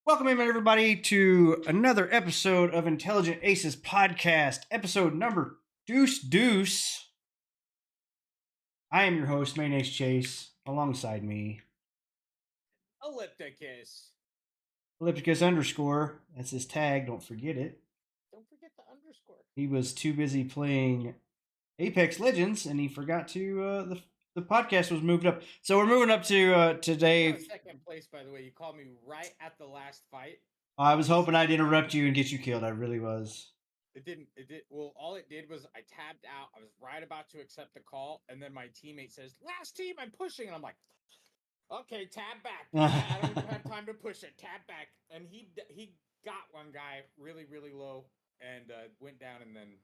Welcome in, everybody, to another episode of Intelligent Aces podcast, episode number Deuce Deuce. I am your host, Mayonnaise Chase. Alongside me, Ellipticus. Ellipticus underscore. That's his tag. Don't forget it. Don't forget the underscore. He was too busy playing Apex Legends, and he forgot to. The podcast was moved up, so we're moving up to today. Second place, by the way. You called me right at the last fight. I was hoping I'd interrupt you and get you killed. I really was. It didn't. It did. Well, all it did was I tabbed out. I was right about to accept the call, and then my teammate says, "Last team, I'm pushing," and I'm like, "Okay, tab back. I don't even have time to push it. Tab back." And he got one guy really low and went down, and then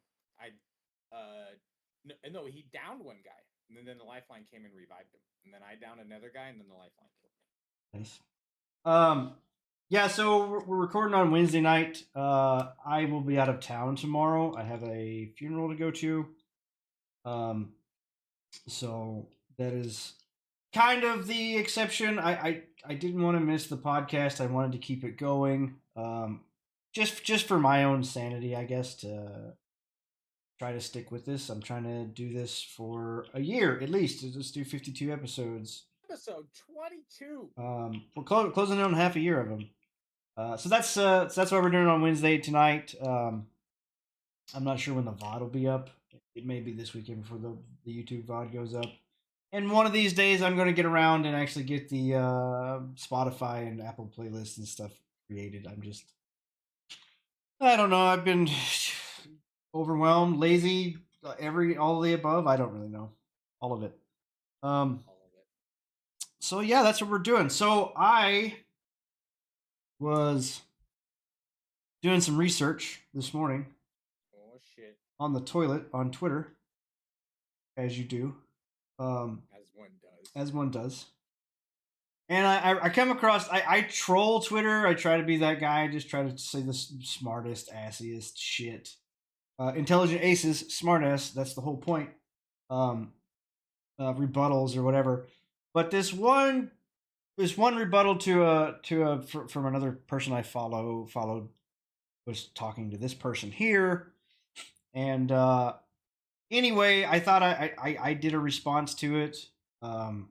no, he downed one guy, and then the lifeline came and revived him, and then I downed another guy, and then the lifeline killed Nice. me. Yeah, so we're recording on Wednesday night. I will be out of town tomorrow. I have a funeral to go to. So that is kind of the exception. I didn't want to miss the podcast. I wanted to keep it going. Just for my own sanity, I guess, to try to stick with this. I'm trying to do this for a year at least. Let's do 52 episodes. Episode 22. We're closing in on half a year of them. So that's what we're doing on Wednesday tonight. I'm not sure when the VOD will be up. It may be this weekend before the YouTube VOD goes up. And one of these days, I'm going to get around and actually get the Spotify and Apple playlists and stuff created. I don't know. I've been overwhelmed, lazy, all of the above. I don't really know. All of it. So yeah, that's what we're doing. So I was doing some research this morning. Oh shit! On the toilet on Twitter, as you do. As one does. And I come across. I troll Twitter. I try to be that guy. I just try to say the smartest, assiest shit. Intelligent Aces, smartass. That's the whole point. Rebuttals or whatever. But this one rebuttal from another person I followed was talking to this person here, and anyway, I thought I did a response to it, and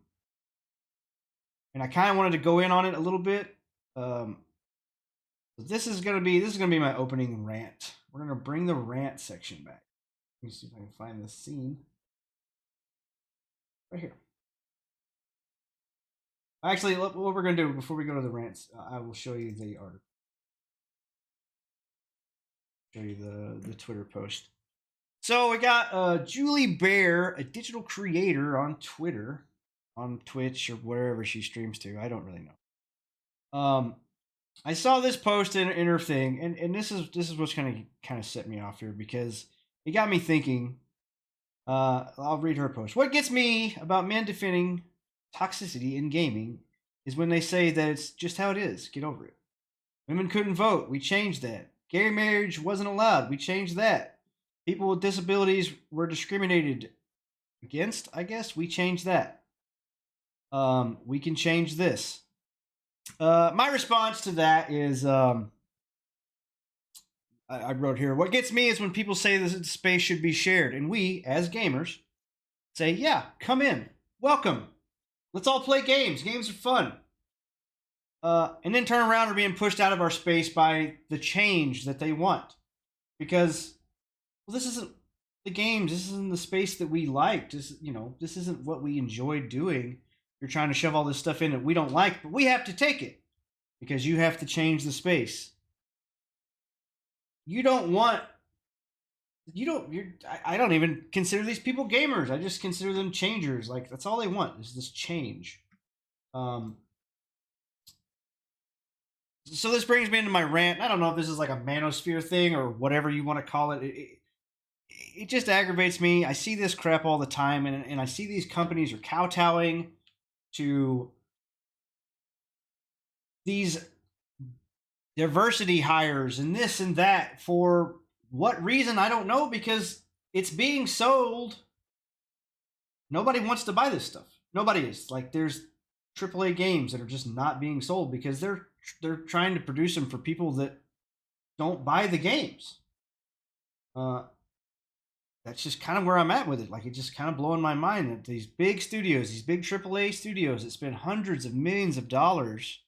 I kind of wanted to go in on it a little bit. This is gonna be my opening rant. We're gonna bring the rant section back. Let me see if I can find the scene right here. Actually, what we're going to do before we go to the rants, I will show you the article. Show you the Twitter post. So we got Julie Bear, a digital creator on Twitter, on Twitch or wherever she streams to. I don't really know. I saw this post in her thing, and this is what's kind of set me off here because it got me thinking. I'll read her post. What gets me about men defending toxicity in gaming is when they say that it's just how it is. Get over it. Women couldn't vote. We changed that. Gay marriage wasn't allowed. We changed that. People with disabilities were discriminated against, I guess. We changed that. We can change this. My response to that is I wrote here, what gets me is when people say this space should be shared. And we, as gamers, say, yeah, come in. Welcome. Let's all play games. Games are fun. And then turn around and are being pushed out of our space by the change that they want. Because, well, this isn't the games. This isn't the space that we liked. This isn't what we enjoy doing. You're trying to shove all this stuff in that we don't like, but we have to take it. Because you have to change the space. I don't even consider these people gamers. I just consider them changers. Like, that's all they want is this change. So this brings me into my rant. I don't know if this is like a manosphere thing or whatever you want to call it. It just aggravates me. I see this crap all the time, and I see these companies are kowtowing to these diversity hires and this and that for what reason, I don't know, because it's being sold. Nobody wants to buy this stuff. Nobody is. Like, there's AAA games that are just not being sold because they're they're trying to produce them for people that don't buy the games. That's just kind of where I'm at with it. Like, it's just kind of blowing my mind that these big studios, these big AAA studios that spend hundreds of millions of dollars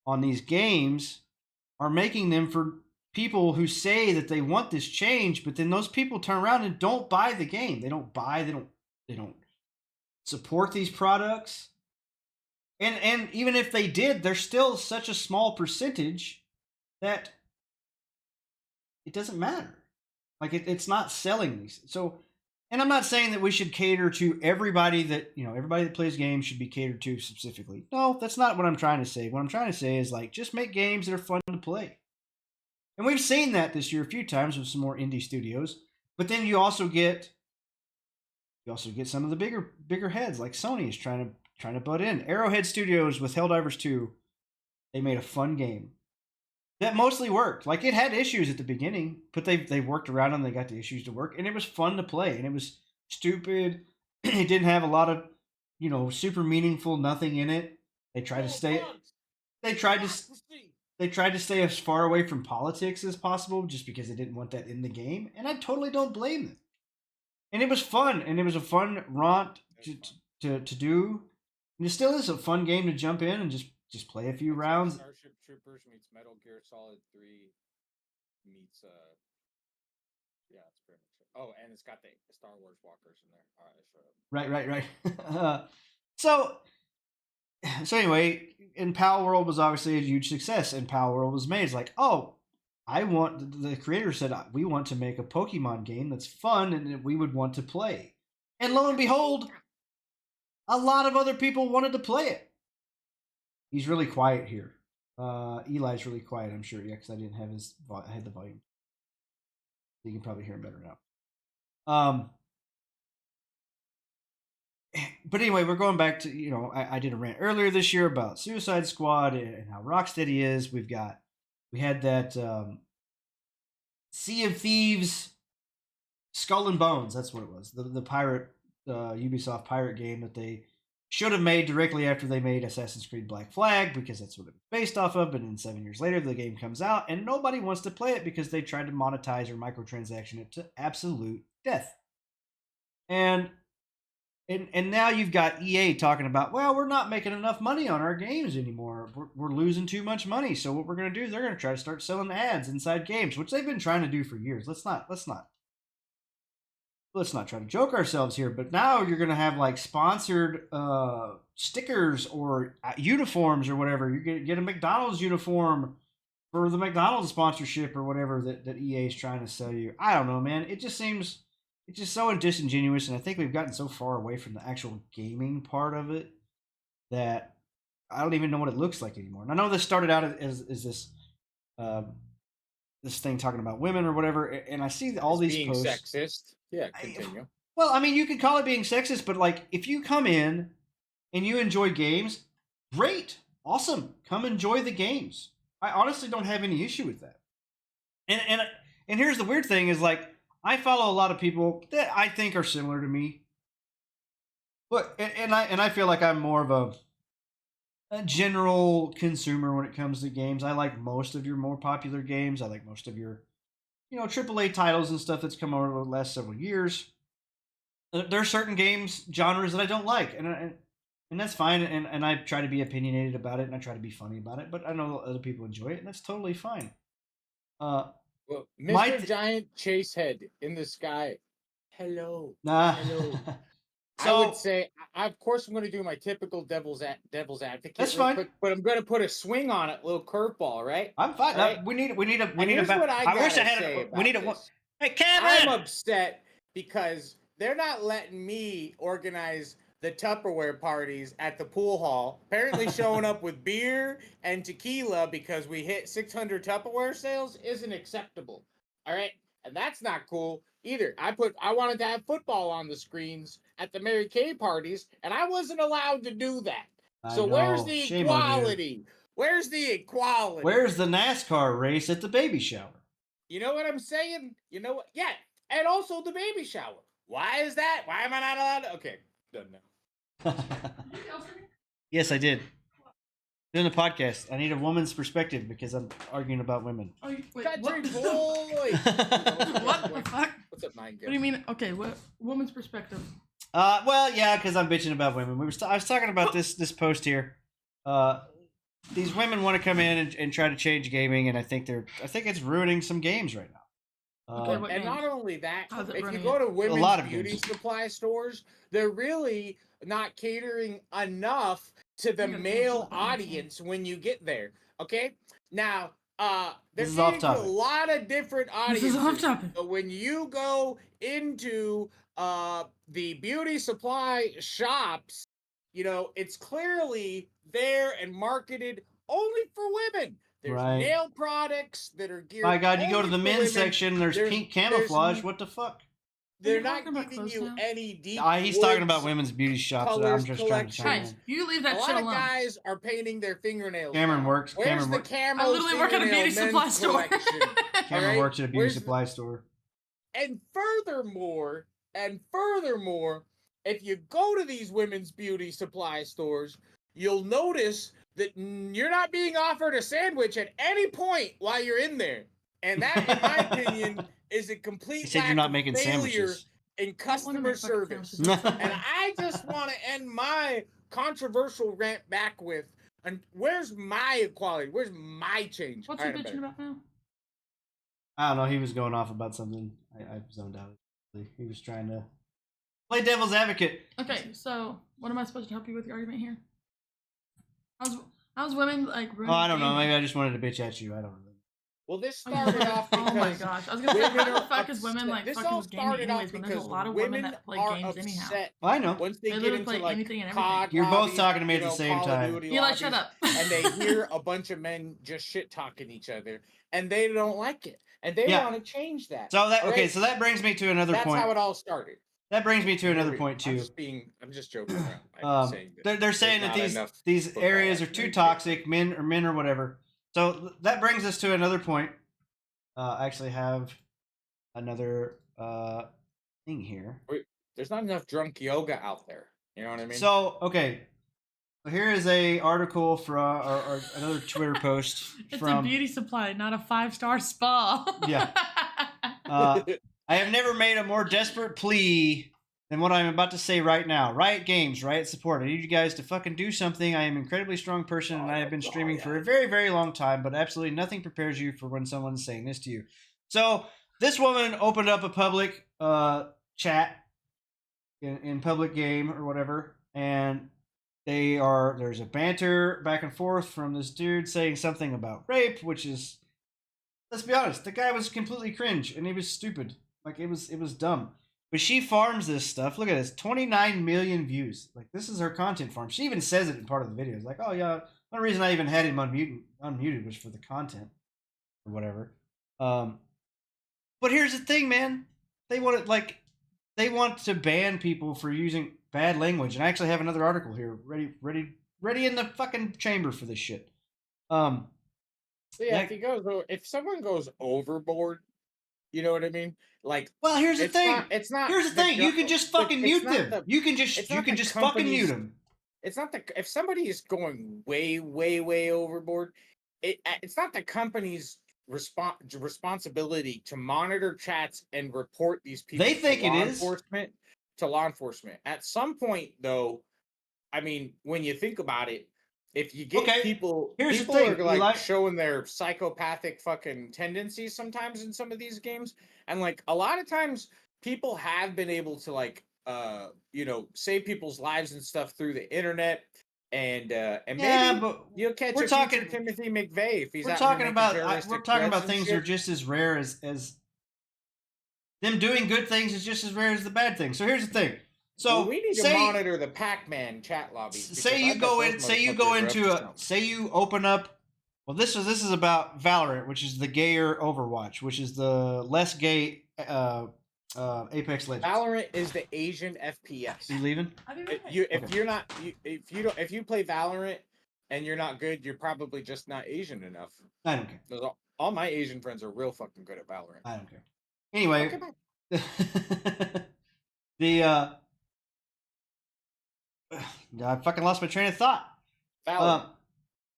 on these games, are making them for people who say that they want this change, but then those people turn around and don't buy the game. They don't buy. They don't support these products. And even if they did, they're still such a small percentage that it doesn't matter. Like, it's not selling these. So, and I'm not saying that we should cater to everybody that, everybody that plays games should be catered to specifically. No, that's not what I'm trying to say. What I'm trying to say is, like, just make games that are fun to play. And we've seen that this year a few times with some more indie studios. But then you also get some of the bigger heads, like Sony is trying to butt in. Arrowhead Studios with Helldivers 2, they made a fun game that mostly worked. Like, it had issues at the beginning, but they worked around them. They got the issues to work, and it was fun to play. And it was stupid. It didn't have a lot of, super meaningful nothing in it. They tried to stay. They tried to stay as far away from politics as possible, just because they didn't want that in the game. And I totally don't blame them. And it was fun, and it was a fun romp to do. And it still is a fun game to jump in and just play a few rounds. Starship Troopers meets Metal Gear Solid 3 meets yeah, that's pretty much it. Oh, and it's got the Star Wars walkers in there. All right, shut up. Right. So anyway, and Pal World was obviously a huge success, and Pal World was made. It's like, oh, the creator said, we want to make a Pokemon game that's fun and that we would want to play. And lo and behold, a lot of other people wanted to play it. He's really quiet here. Eli's really quiet, I'm sure. Yeah, because I had the volume. You can probably hear him better now. But anyway, we're going back to, I did a rant earlier this year about Suicide Squad and how Rocksteady is. We had that Sea of Thieves, Skull and Bones. That's what it was. The pirate Ubisoft pirate game that they should have made directly after they made Assassin's Creed Black Flag, because that's what it was based off of. But then 7 years later, the game comes out and nobody wants to play it because they tried to monetize or microtransaction it to absolute death. And now you've got EA talking about, well, we're not making enough money on our games anymore. We're losing too much money. So what we're going to do is they're going to try to start selling ads inside games, which they've been trying to do for years. Let's not try to joke ourselves here. But now you're going to have like sponsored stickers or uniforms or whatever. You get a McDonald's uniform for the McDonald's sponsorship or whatever that EA is trying to sell you. I don't know, man. It just seems... It's just so disingenuous, and I think we've gotten so far away from the actual gaming part of it that I don't even know what it looks like anymore. And I know this started out as this this thing talking about women or whatever, and I see all these being posts. Sexist. Yeah, continue. Well, I mean, you could call it being sexist, but like, if you come in and you enjoy games, great, awesome, come enjoy the games. I honestly don't have any issue with that. And here's the weird thing: is like, I follow a lot of people that I think are similar to me, but and I feel like I'm more of a general consumer when it comes to games. I like most of your more popular games. I like most of your, AAA titles and stuff that's come over the last several years. There are certain games genres that I don't like, and that's fine. And I try to be opinionated about it, and I try to be funny about it. But I know other people enjoy it, and that's totally fine. Well, Mr. Giant Chasehead in the sky. Hello. Hello. So, I would say, of course, I'm going to do my typical devil's advocate. That's fine. Quick, but I'm going to put a swing on it, little curveball, right? I'm fine. Right? We need a. What I wish I had a. We need a. Hey, Kevin! I'm upset because they're not letting me organize the Tupperware parties at the pool hall. Apparently, showing up with beer and tequila because we hit 600 Tupperware sales isn't acceptable. All right, and that's not cool either. I wanted to have football on the screens at the Mary Kay parties, and I wasn't allowed to do that. So where's the equality? Where's the equality? Where's the NASCAR race at the baby shower? You know what I'm saying? You know what? Yeah, and also the baby shower. Why is that? Why am I not allowed to? Okay, done now. Yes, I did. Doing the podcast. I need a woman's perspective because I'm arguing about women. Oh, wait, Country what? boy. What the fuck? What's up, Mind? What do you mean? Okay, what woman's perspective? Well, yeah, because I'm bitching about women. I was talking about this post here. These women want to come in and try to change gaming, and I think it's ruining some games right now. Okay, what And games? not only that, How's it if you running go it? to A lot women's of beauty games. supply stores, they're really not catering enough to the I gotta male cancel that. audience when you get there. Okay, now they're This is off catering to a topic. lot of different This is audiences. off topic. But when you go into the beauty supply shops, you know it's clearly there and marketed only for women. There's Right. nail products that are geared. My God, you go to only the for men's women. section. There's pink camouflage. there's- What the fuck? They're you not talking about giving clothes you now? any deep. He's talking about woods. women's beauty shops. colors, I'm just trying to chime Guys, in. you leave A that lot shit of alone. guys are painting their fingernails. Cameron now. works. Where's Cameron the works. camo I literally work at a fingernail beauty supply men's store. collection? Cameron Alright? works at a beauty Where's supply store. And furthermore, if you go to these women's beauty supply stores, you'll notice that you're not being offered a sandwich at any point while you're in there. And that, in my opinion, is a complete He said lack you're not of making failure sandwiches. in customer service. And I just want to end my controversial rant back with, and where's my equality? Where's my change? What's he bitching about now? I don't know. He was going off about something. I zoned out. He was trying to play devil's advocate. Okay, so what am I supposed to help you with your argument here? How's women like? Oh, I don't know. Maybe I just wanted to bitch at you. I don't know. Well, this started off because oh my gosh, I was gonna say, women how the are fuck is women upset. like This fucking all with gaming started off anyways when there's a because lot of women women that play are games anyhow. upset I know. once they They get literally into play like anything and everything. COD You're both lobbies, talking to me at you the know, same Call of time. Duty Eli, shut lobbies, up. and they hear a bunch of men just shit talking each other, and they don't like it, and they Yeah. want to change that. So that okay. Right? So that brings me to another That's point. how it all started. That brings me to another point I'm too. I'm just joking around. I'm saying that They're saying that there's not these enough areas are football too activity. toxic, men or whatever. So that brings us to another point. I actually have another thing here. There's not enough drunk yoga out there. You know what I mean? So okay, so here is a article from or another Twitter post It's from a beauty supply, not a 5-star spa. Yeah. I have never made a more desperate plea than what I'm about to say right now. Riot Games, Riot Support. I need you guys to fucking do something. I am an incredibly strong person and I have been streaming for a very, very long time, but absolutely nothing prepares you for when someone's saying this to you. So this woman opened up a public chat in public game or whatever, and there's a banter back and forth from this dude saying something about rape, which is, let's be honest, the guy was completely cringe and he was stupid. Like it was dumb. But she farms this stuff. Look at this, 29 million views. Like this is her content farm. She even says it in part of the video. It's like, oh yeah, one reason I even had him unmuted was for the content or whatever. But here's the thing, man. They want to ban people for using bad language. And I actually have another article here ready in the fucking chamber for this shit. So yeah, if someone goes overboard, you know what I mean? Like, well, here's the thing. It's not. Here's the thing. You can just fucking mute them. You can just fucking mute them. It's not if somebody is going way, way, way overboard. It's not the company's responsibility to monitor chats and report these people. They think it is to law enforcement. At some point, though, I mean, when you think about it, if you get people the thing, are like showing their psychopathic fucking tendencies sometimes in some of these games, and like a lot of times people have been able to like save people's lives and stuff through the internet, and maybe but you'll catch future Timothy McVeigh if he's we're talking about things that are just as rare as them doing good things is just as rare as the bad things. So here's the thing. So we need to monitor the Pac-Man chat lobby. Say you open up. Well, this is about Valorant, which is the gayer Overwatch, which is the less gay Apex Legends. Valorant is the Asian FPS. You leaving? If you play Valorant and you're not good, you're probably just not Asian enough. I don't care. All my Asian friends are real fucking good at Valorant. I don't care. Anyway, I fucking lost my train of thought.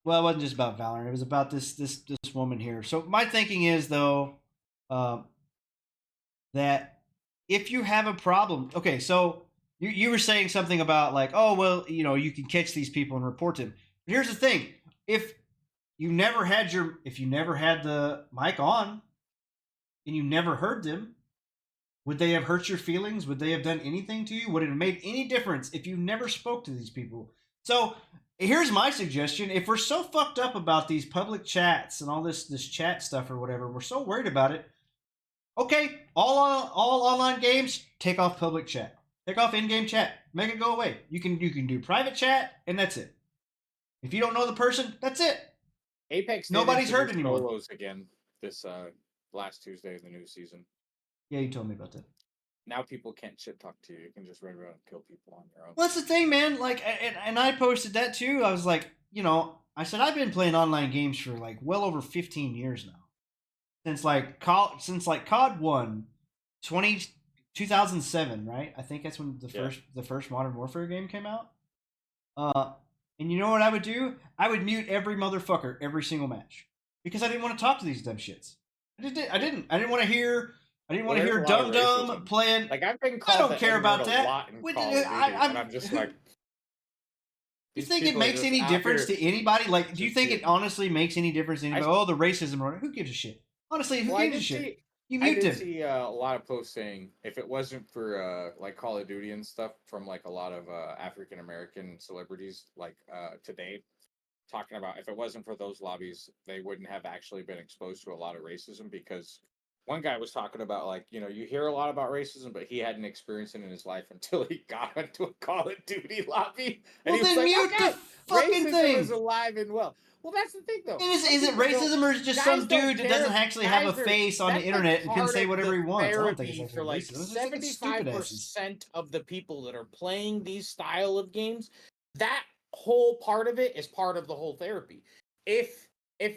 Well, it wasn't just about Valorant. It was about this woman here. So my thinking is though, um, that if you have a problem, okay, so you were saying something about like, oh well, you can catch these people and report them. But here's the thing: if you never had the mic on and you never heard them, would they have hurt your feelings? Would they have done anything to you? Would it have made any difference if you never spoke to these people? So here's my suggestion: if we're so fucked up about these public chats and all this chat stuff or whatever, we're so worried about it. Okay, all online games, take off public chat. Take off in-game chat. Make it go away. You can do private chat, and that's it. If you don't know the person, that's it. Apex. Nobody's hurt anyone. Solos again this last Tuesday of the new season. Yeah, you told me about that. Now people can't shit talk to you. You can just run around and kill people on your own. Well, that's the thing, man. Like, and I posted that too. I was like, I said I've been playing online games for like well over 15 years now. Since COD 1, 2007, right? I think that's when the first Modern Warfare game came out. And you know what I would do? I would mute every motherfucker every single match because I didn't want to talk to these dumb shits. I didn't want to hear. I didn't want to hear dumb playing. Like I've been called. I don't care about that. And I'm just like. Do you think it makes any difference to anybody? Like, do you think it honestly makes any difference to anybody? Oh, the racism, or who gives a shit? Honestly, who gives a shit? You mute them. I did see a lot of posts saying if it wasn't for like Call of Duty and stuff from like a lot of African American celebrities like today, talking about if it wasn't for those lobbies, they wouldn't have actually been exposed to a lot of racism because one guy was talking about like, you hear a lot about racism, but he hadn't experienced it in his life until he got into a Call of Duty lobby. And well, then like, mute the fucking thing. Is alive and well. Well, that's the thing, though. Is it racism or is it just some dude that doesn't actually have a face on the internet and can say whatever he wants? I don't think it's for like 75% of the people that are playing these style of games. That whole part of it is part of the whole therapy. If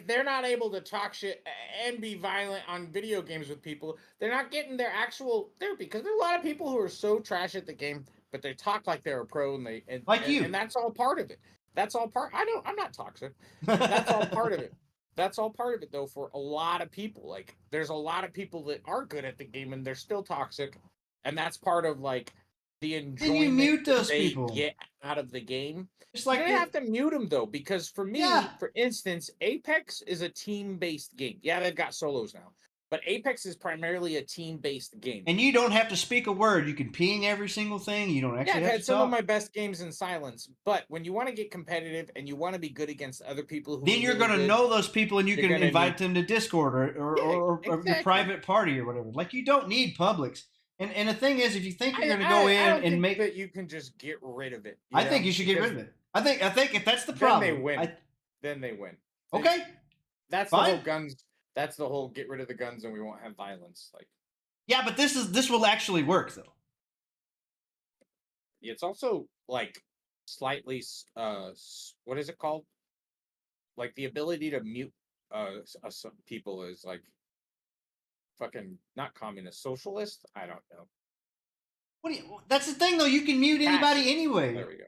they're not able to talk shit and be violent on video games with people, they're not getting their actual therapy. Because there's a lot of people who are so trash at the game, but they talk like they're a pro and that's all part of it. That's all part. I'm not toxic. That's all part of it. That's all part of it, though, for a lot of people. Like, there's a lot of people that are good at the game and they're still toxic, and that's part of like the enjoyment you mute those people. Get out of the game. Just like you have to mute them though, because for me, for instance, Apex is a team-based game. Yeah, they've got solos now. But Apex is primarily a team-based game. And you don't have to speak a word. You can ping every single thing. You don't actually have to I've had some of my best games in silence. But when you want to get competitive and you want to be good against other people, then you're going to know those people and you can invite them to Discord or your private party or whatever. Like, you don't need publics. And the thing is, if you think you're going to go in and make that, you can just get rid of it. I think you should get rid of it. I think if that's the problem, then they win. Okay, that's fine. The whole guns. That's the whole get rid of the guns and we won't have violence. Like, yeah, but this will actually work though. It's also like slightly what is it called? Like the ability to mute some people is like fucking not communist, socialist. I don't know. That's the thing though. You can mute anybody anyway. There we go.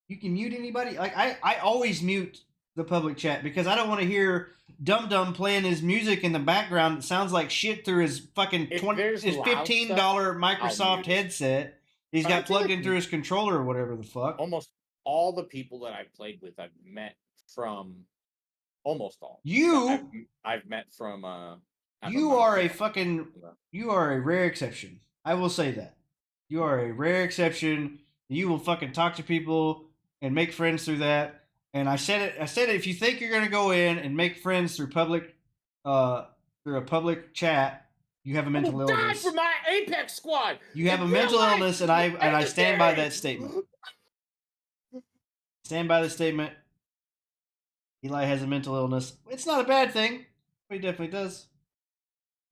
You can mute anybody. Like I always mute the public chat because I don't want to hear Dum Dum playing his music in the background. It sounds like shit through his fucking his $15 Microsoft headset. He's got plugged in through his controller or whatever the fuck. Almost all the people that I've played with, I've met from almost all. I've met from. You are a rare exception. I will say that. You are a rare exception. You will fucking talk to people and make friends through that. And I said it. If you think you're gonna go in and make friends through a public chat, you have a mental illness. Die for my Apex squad. You have a mental illness, and I stand by that statement. Stand by the statement. Eli has a mental illness. It's not a bad thing, but he definitely does.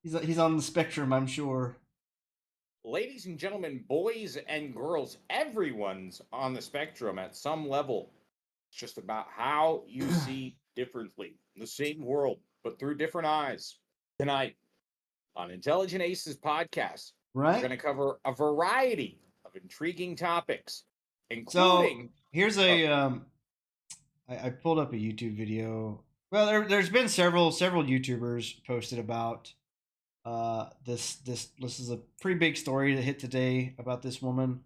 He's on the spectrum, I'm sure. Ladies and gentlemen, boys and girls, everyone's on the spectrum at some level. It's just about how you see differently. The same world, but through different eyes. Tonight, on Intelligent Aces podcast, we're going to cover a variety of intriguing topics, including... So, here's a... I pulled up a YouTube video. Well, there's been several YouTubers posted about this is a pretty big story that hit today about this woman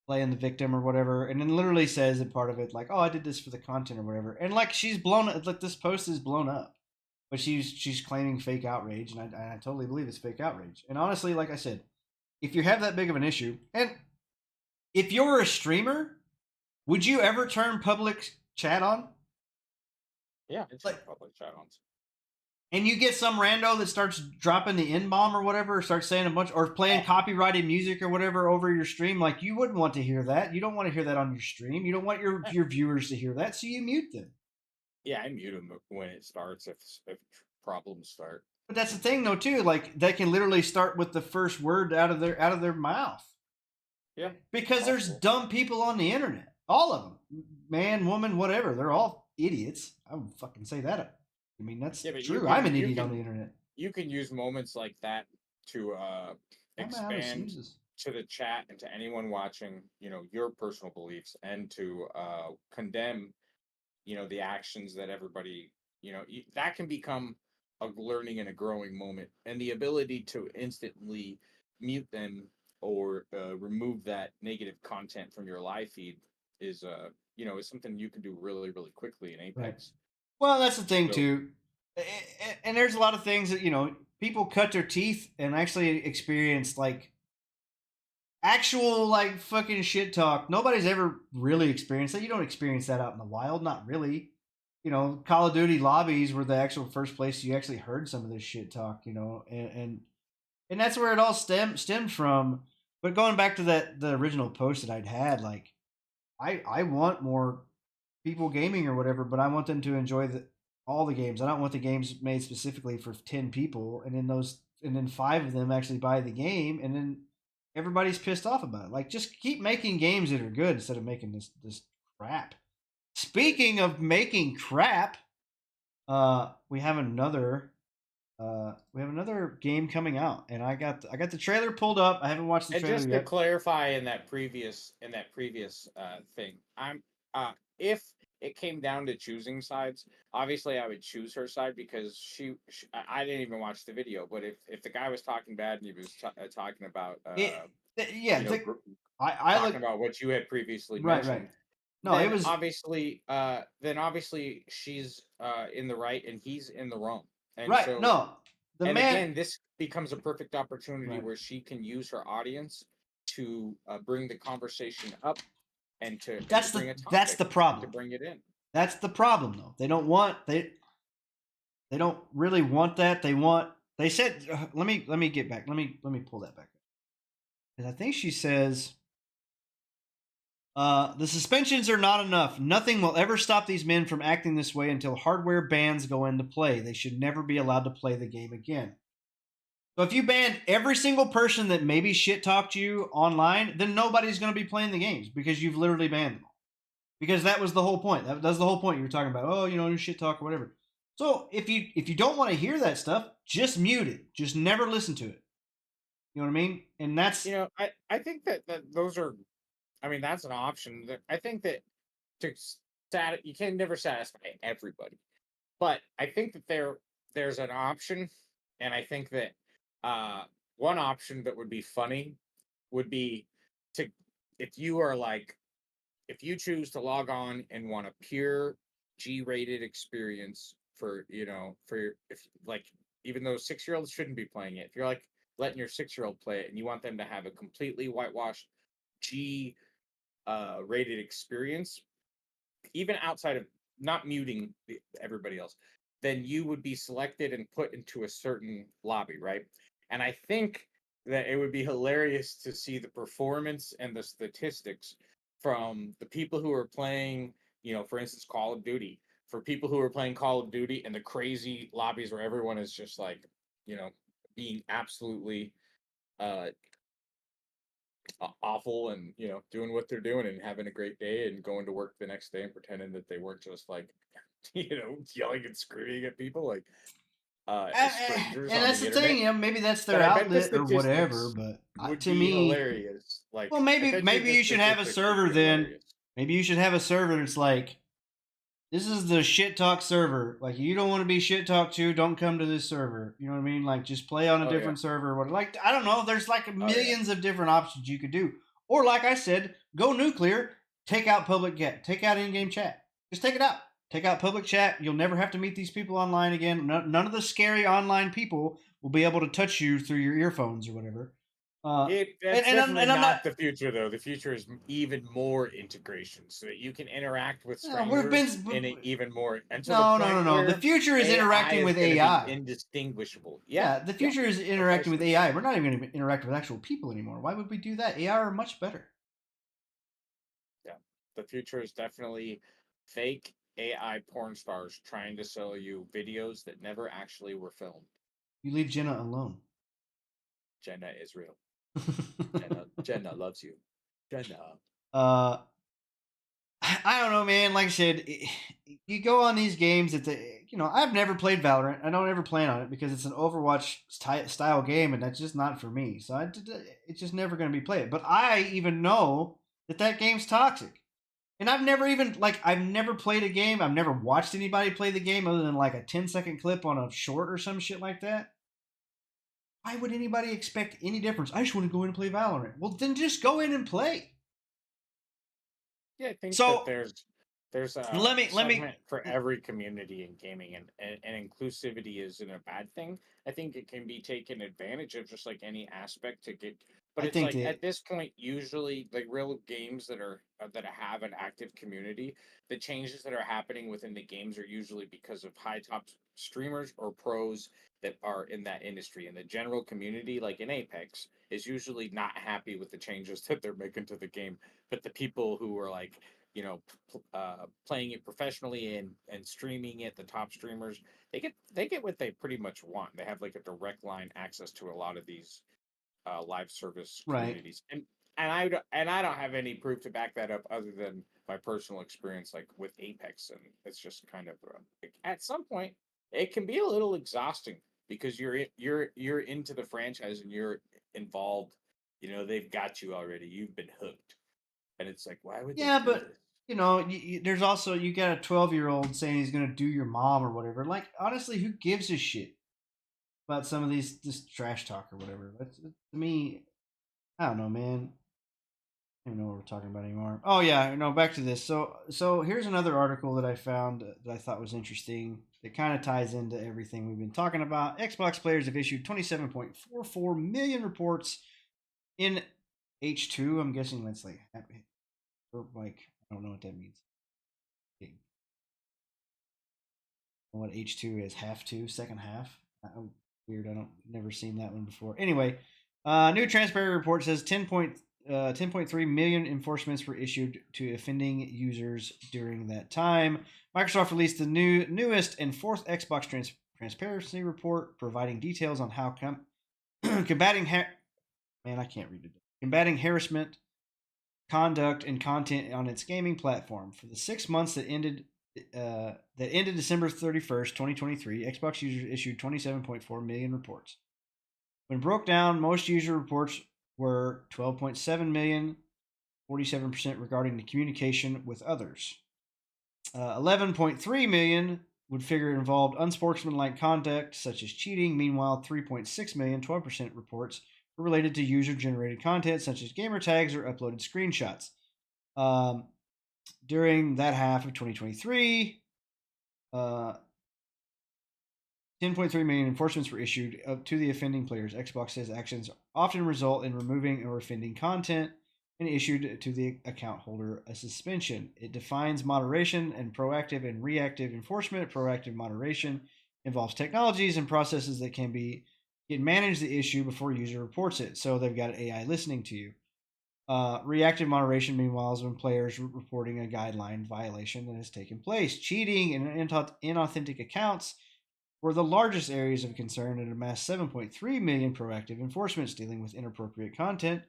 playing the victim or whatever, and then literally says in part of it like, "Oh, I did this for the content or whatever," and like she's blown like this post is blown up, but she's claiming fake outrage, and I totally believe it's fake outrage. And honestly, like I said, if you have that big of an issue, and if you're a streamer, would you ever turn public chat on? Yeah, it's Like, public chat on. and you get some rando that starts dropping the N bomb or whatever, or starts saying a bunch, or playing copyrighted music or whatever over your stream. Like, you wouldn't want to hear that. You don't want to hear that on your stream. You don't want your viewers to hear that, so you mute them. Yeah, I mute them when it starts if problems start. But that's the thing, though, too. Like, they can literally start with the first word out of their mouth. Yeah, because there's dumb people on the internet. All of them, man, woman, whatever. They're all idiots. I would fucking say that. I mean, that's true. I'm an idiot on the internet. You can use moments like that to expand to the chat and to anyone watching, your personal beliefs, and to condemn, the actions that everybody, that can become a learning and a growing moment. And the ability to instantly mute them or remove that negative content from your live feed is is something you can do really, really quickly in Apex. Right. Well, that's the thing too, and there's a lot of things that people cut their teeth and actually experience like actual like fucking shit talk. Nobody's ever really experienced that. You don't experience that out in the wild, not really. Call of Duty lobbies were the actual first place you actually heard some of this shit talk. And that's where it all stemmed from. But going back to the original post that I'd had, like, I want more people gaming or whatever, but I want them to enjoy all the games. I don't want the games made specifically for 10 people, and then 5 of them actually buy the game, and then everybody's pissed off about it. Like, just keep making games that are good instead of making this crap. Speaking of making crap, we have another game coming out, and I got the trailer pulled up. I haven't watched the trailer yet. And just to clarify, in that previous thing, if it came down to choosing sides, obviously I would choose her side because I didn't even watch the video. But if the guy was talking bad and he was talking about talking about what you had previously mentioned. Right. No, it was obviously then obviously she's in the right and he's in the wrong. And right. So, no. Again, this becomes a perfect opportunity where she can use her audience to bring the conversation up and to bring a topic. That's the problem. To bring it in. That's the problem, though. They don't really want that. They said, let me get back. Let me pull that back. Because I think she says, the suspensions are not enough. Nothing will ever stop these men from acting this way until hardware bans go into play. They should never be allowed to play the game again. So if you banned every single person that maybe shit talked you online, then nobody's going to be playing the games because you've literally banned them. Because that was the whole point. That was the whole point. You were talking about, new shit talk or whatever. So if you don't want to hear that stuff, just mute it. Just never listen to it. You know what I mean? And that's I think that those are. I mean, that's an option. I think that you can never satisfy everybody, but I think that there's an option, and I think that one option that would be funny would be if you choose to log on and want a pure G-rated experience even though 6-year-olds shouldn't be playing it, if you're like letting your 6-year-old play it and you want them to have a completely whitewashed G rated experience, even outside of not muting everybody else, then you would be selected and put into a certain lobby, right? And I think that it would be hilarious to see the performance and the statistics from the people who are playing, for instance, Call of Duty, for people who are playing Call of Duty and the crazy lobbies where everyone is just like, being absolutely awful and doing what they're doing and having a great day and going to work the next day and pretending that they weren't just like yelling and screaming at people like strangers. And that's the thing, maybe that's their outlet or whatever, but to me hilarious. Like, well, maybe you should have a server then. Maybe you should have a server that's like, This is the shit talk server. Like, you don't want to be shit talked to, don't come to this server. You know what I mean? Like, just play on a Oh yeah. different server. What? Like, I don't know. There's like Oh yeah. millions of different options you could do. Or, like I said, go nuclear. Take out public get. Take out in-game chat. Just take it out. Take out public chat. You'll never have to meet these people online again. None of the scary online people will be able to touch you through your earphones or whatever. That's definitely not the future, though. The future is even more integration, so that you can interact with strangers in an even more. Until the point No. where The future is interacting with gonna AI. be indistinguishable. Yeah, the future is interacting with AI. We're not even going to interact with actual people anymore. Why would we do that? AI are much better. Yeah, the future is definitely fake AI porn stars trying to sell you videos that never actually were filmed. You leave Jenna alone. Jenna is real. Jenna loves you. Jenna. I don't know, man. Like I said, you go on these games that I've never played Valorant. I don't ever plan on it because it's an Overwatch style game, and that's just not for me. So it's just never going to be played. But I even know that game's toxic, and I've never played a game. I've never watched anybody play the game other than like a 10-second clip on a short or some shit like that. Why would anybody expect any difference? I just want to go in and play Valorant. Well, then just go in and play. Yeah, I think So that there's a segment for every community in gaming, and inclusivity isn't a bad thing. I think it can be taken advantage of just like any aspect to get. But I it's think like that at this point, usually like real games that have an active community, the changes that are happening within the games are usually because of high top streamers or pros that are in that industry. And the general community, like in Apex, is usually not happy with the changes that they're making to the game, but the people who are like playing it professionally and streaming it, the top streamers, they get what they pretty much want. They have like a direct line access to a lot of these live service right. communities, and I don't have any proof to back that up other than my personal experience, like with Apex, and it's just kind of at some point it can be a little exhausting because you're into the franchise and you're involved. They've got you already. You've been hooked, and it's like, why would they Yeah, do but this? there's also you got a 12-year-old saying he's gonna do your mom or whatever. Like, honestly, who gives a shit about some of this trash talk or whatever? That's to me. I don't know, man. I don't know what we're talking about anymore. Oh yeah, no. Back to this. So here's another article that I found that I thought was interesting. It kind of ties into everything we've been talking about. Xbox players have issued 27.44 million reports in H2. I'm guessing that's like I don't know what that means. What H2 is half two, second half. Weird. I don't never seen that one before. Anyway, new transparent report says 10.3 million enforcements were issued to offending users during that time. Microsoft released the newest and fourth Xbox transparency report, providing details on how combating man, I can't read it. Combating harassment, conduct, and content on its gaming platform for the 6 months that ended December 31st, 2023. Xbox users issued 27.4 million reports. When broke down, most user reports were 12.7 million, 47% regarding the communication with others. 11.3 million would figure involved unsportsmanlike conduct such as cheating. Meanwhile, 3.6 million, 12% reports were related to user-generated content such as gamer tags or uploaded screenshots. During that half of 2023, 10.3 million enforcements were issued to the offending players. Xbox says actions often result in removing or offending content and issued to the account holder a suspension. It defines moderation and proactive and reactive enforcement. Proactive moderation involves technologies and processes that can manage the issue before a user reports it. So they've got AI listening to you. Reactive moderation, meanwhile, is when players reporting a guideline violation that has taken place. Cheating and inauthentic accounts were the largest areas of concern and amassed 7.3 million proactive enforcements. Dealing with inappropriate content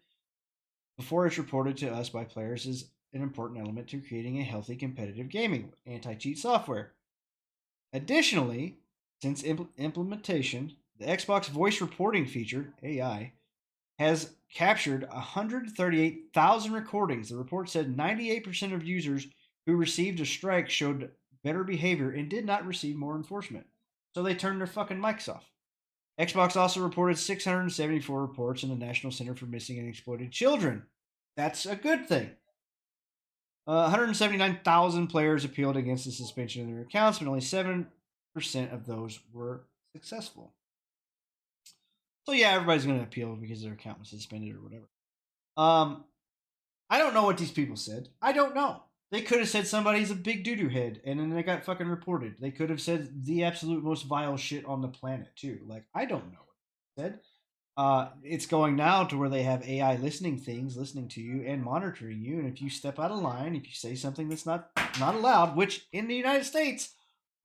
before it's reported to us by players is an important element to creating a healthy competitive gaming anti-cheat software. Additionally, since implementation, the Xbox voice reporting feature, AI, has captured 138,000 recordings. The report said 98% of users who received a strike showed better behavior and did not receive more enforcement. So they turned their fucking mics off. Xbox also reported 674 reports in the National Center for Missing and Exploited Children. That's a good thing. 179,000 players appealed against the suspension of their accounts, but only 7% of those were successful. So yeah, everybody's going to appeal because their account was suspended or whatever. I don't know what these people said. I don't know. They could have said somebody's a big doo-doo head, and then they got fucking reported. They could have said the absolute most vile shit on the planet too. Like, I don't know what they said. It's going now to where they have AI listening to you and monitoring you. And if you step out of line, if you say something that's not allowed, which in the United States,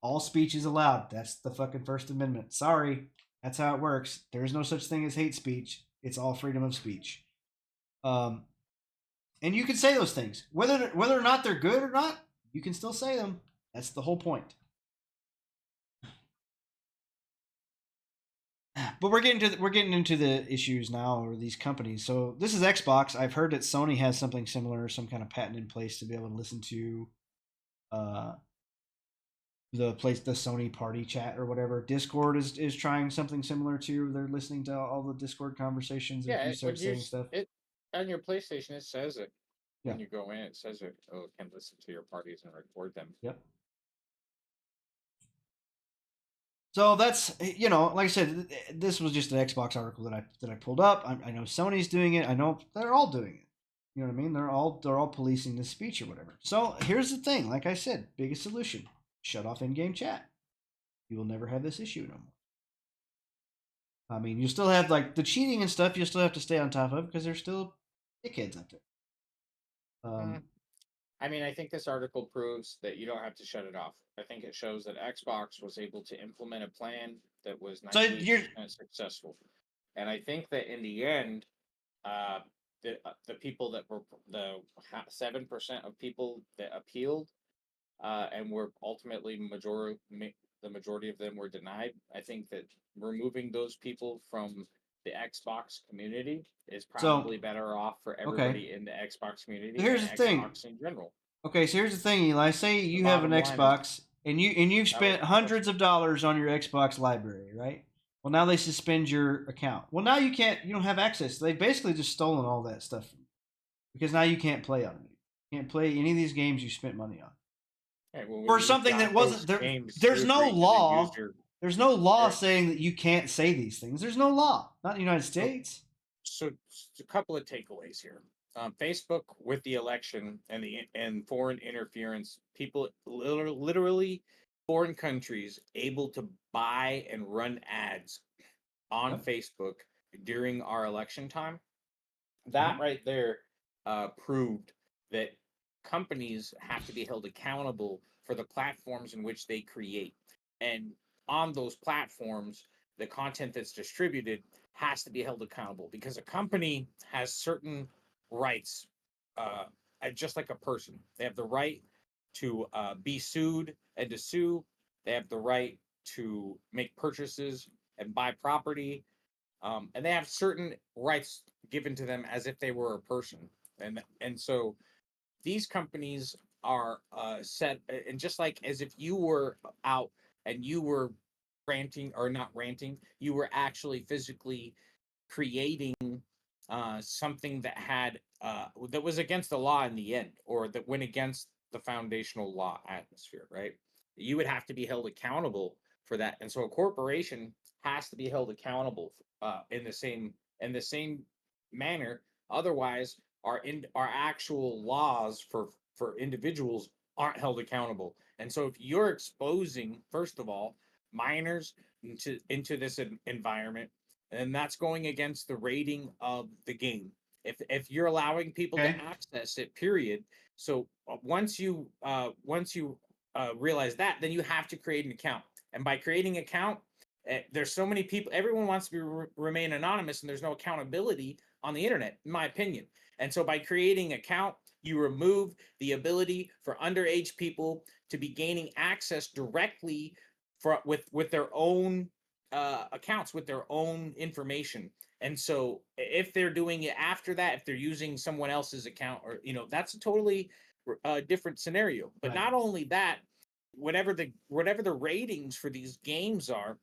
all speech is allowed. That's the fucking First Amendment. Sorry, that's how it works. There is no such thing as hate speech. It's all freedom of speech. And you can say those things, whether or not they're good or not. You can still say them. That's the whole point. But we're getting into the issues now, or these companies. So this is Xbox. I've heard that Sony has something similar, some kind of patent in place to be able to listen to the Sony party chat or whatever. Discord is trying something similar too. They're listening to all the Discord conversations. Yeah, if you start saying stuff. It on your PlayStation, it says it when Yeah. you go in. It says it can listen to your parties and record them. Yep. So that's, like I said, this was just an Xbox article that I pulled up. I know Sony's doing it. I know they're all doing it. You know what I mean? They're all policing this speech or whatever. So here's the thing. Like I said, biggest solution: shut off in-game chat. You will never have this issue no more. I mean, you still have like the cheating and stuff. You still have to stay on top of because there's still dickheads out there. I mean, I think this article proves that you don't have to shut it off. I think it shows that Xbox was able to implement a plan that was 98% successful. And I think that in the end, the people that were the 7% of people that appealed and were ultimately the majority of them were denied. I think that removing those people from the Xbox community is probably better off for everybody in the Xbox community. So here's the thing. Xbox in general. Okay, so here's the thing, Eli. Say you have an Xbox and you've spent hundreds of dollars on your Xbox library, right? Well, now they suspend your account. Well, now you don't have access. They basically just stolen all that stuff from you because now you can't play on it. You can't play any of these games you spent money on. Hey, well, for something that wasn't there. There's no law. There's no law saying that you can't say these things. There's no law, not in the United States. So a couple of takeaways here. Facebook with the election and foreign interference, people literally foreign countries able to buy and run ads on Facebook during our election time. That right there proved that companies have to be held accountable for the platforms in which they create. And on those platforms, the content that's distributed has to be held accountable because a company has certain rights, just like a person. They have the right to be sued and to sue. They have the right to make purchases and buy property. And they have certain rights given to them as if they were a person. And so these companies are set, and just like as if you were out and you were ranting or not ranting, you were actually physically creating something that had that was against the law in the end, or that went against the foundational law atmosphere, right? You would have to be held accountable for that, and so a corporation has to be held accountable in the same manner. Otherwise, our actual laws for individuals aren't held accountable. And so, if you're exposing, first of all, minors into this environment, and that's going against the rating of the game. If you're allowing people to access it, period. So once you realize that, then you have to create an account. And by creating an account, there's so many people. Everyone wants to remain anonymous, and there's no accountability on the internet, in my opinion. And so by creating an account, you remove the ability for underage people to be gaining access directly with their own accounts, with their own information. And so if they're doing it after that, if they're using someone else's account, or that's a totally different scenario. But not only that, whatever the ratings for these games are,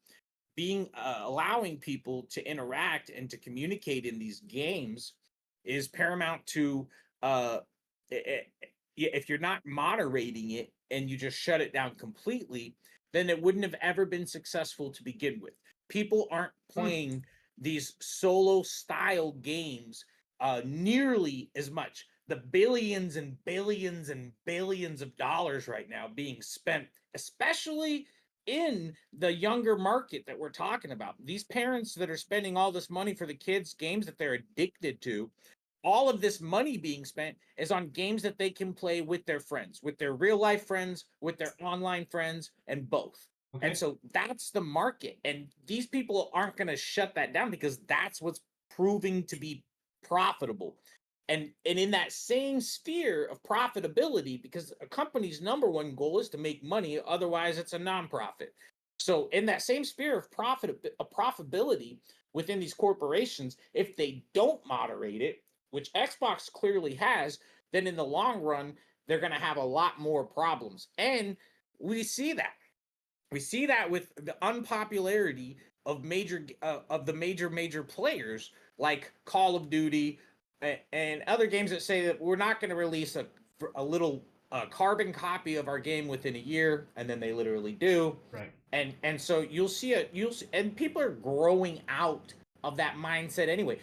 being allowing people to interact and to communicate in these games is paramount to uh if you're not moderating it and you just shut it down completely, then it wouldn't have ever been successful to begin with. People aren't playing these solo style games nearly as much. The billions and billions and billions of dollars right now being spent, especially in the younger market that we're talking about. These parents that are spending all this money for the kids' games that they're addicted to, all of this money being spent is on games that they can play with their friends, with their real life friends, with their online friends, and both. And Okay. so that's the market. And these people aren't going to shut that down because that's what's proving to be profitable. And in that same sphere of profitability, because a company's number one goal is to make money, otherwise it's a nonprofit. So in that same sphere of profitability within these corporations, if they don't moderate it, which Xbox clearly has, then in the long run, they're going to have a lot more problems. And we see that. We see that with the unpopularity of major players like Call of Duty and other games that say that we're not going to release a little carbon copy of our game within a year, and then they literally do. Right. And so and people are growing out of that mindset anyway.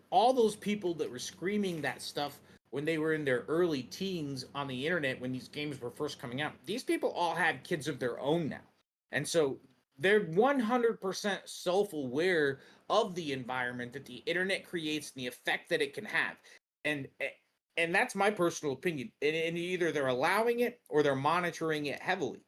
All those people that were screaming that stuff when they were in their early teens on the internet when these games were first coming out, these people all have kids of their own now. And so they're 100% self-aware of the environment that the internet creates and the effect that it can have. And and that's my personal opinion. And either they're allowing it or they're monitoring it heavily.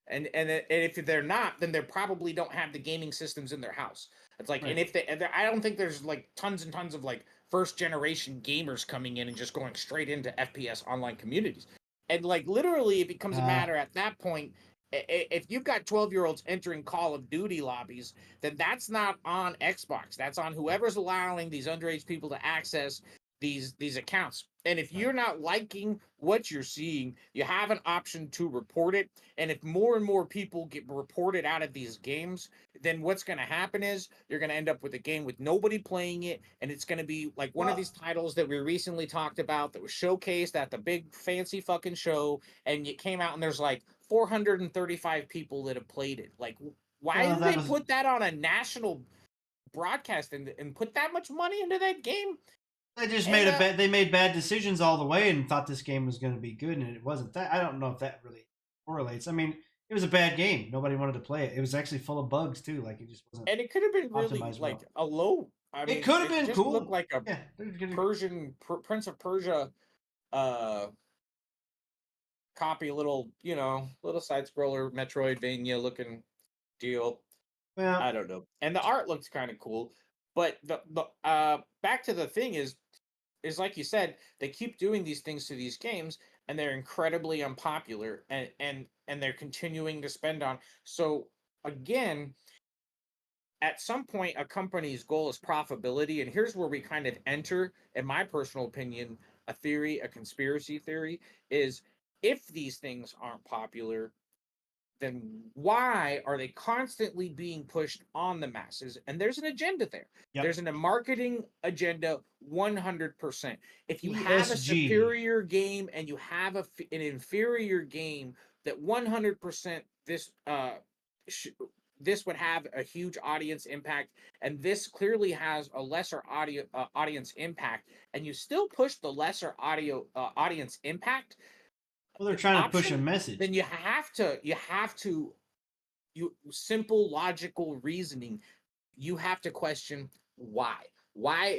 And if they're not, then they probably don't have the gaming systems in their house. It's like, Right. and if they, I don't think there's like tons and tons of like first generation gamers coming in and just going straight into FPS online communities. And like literally, it becomes a matter at that point. If you've got 12-year-olds entering Call of Duty lobbies, then that's not on Xbox. That's on whoever's allowing these underage people to access these accounts. And if you're not liking what you're seeing, you have an option to report it. And if more and more people get reported out of these games, then what's going to happen is you're going to end up with a game with nobody playing it. And it's going to be like one of these titles that we recently talked about that was showcased at the big fancy fucking show. And it came out and there's like 435 people that have played it. Like, why Well, did they put that on a national broadcast and put that much money into that game? They just And they made bad decisions all the way and thought this game was going to be good, and it wasn't. That I don't know if that really correlates. I mean, it was a bad game. Nobody wanted to play it. It was actually full of bugs too. Like it just wasn't and it could have been really optimized like well. a low. I It mean, could have it been just looked cool. like a Yeah, Prince of Persia uh copy, little little side scroller Metroidvania looking deal. well, I don't know. And the art looks kind of cool, but the back to the thing is like you said, they keep doing these things to these games and they're incredibly unpopular and they're continuing to spend on. So again, at some point a company's goal is profitability, and here's where we kind of enter, in my personal opinion, a conspiracy theory is, if these things aren't popular, then why are they constantly being pushed on the masses? And there's an agenda there. yep. There's a marketing agenda 100%. If you have a ESG. superior game and you have an inferior game, that 100% this would have a huge audience impact, and this clearly has a lesser audience impact, and you still push the lesser audience impact Well, they're trying to push a option, message. then you simple logical reasoning, you have to question why. Why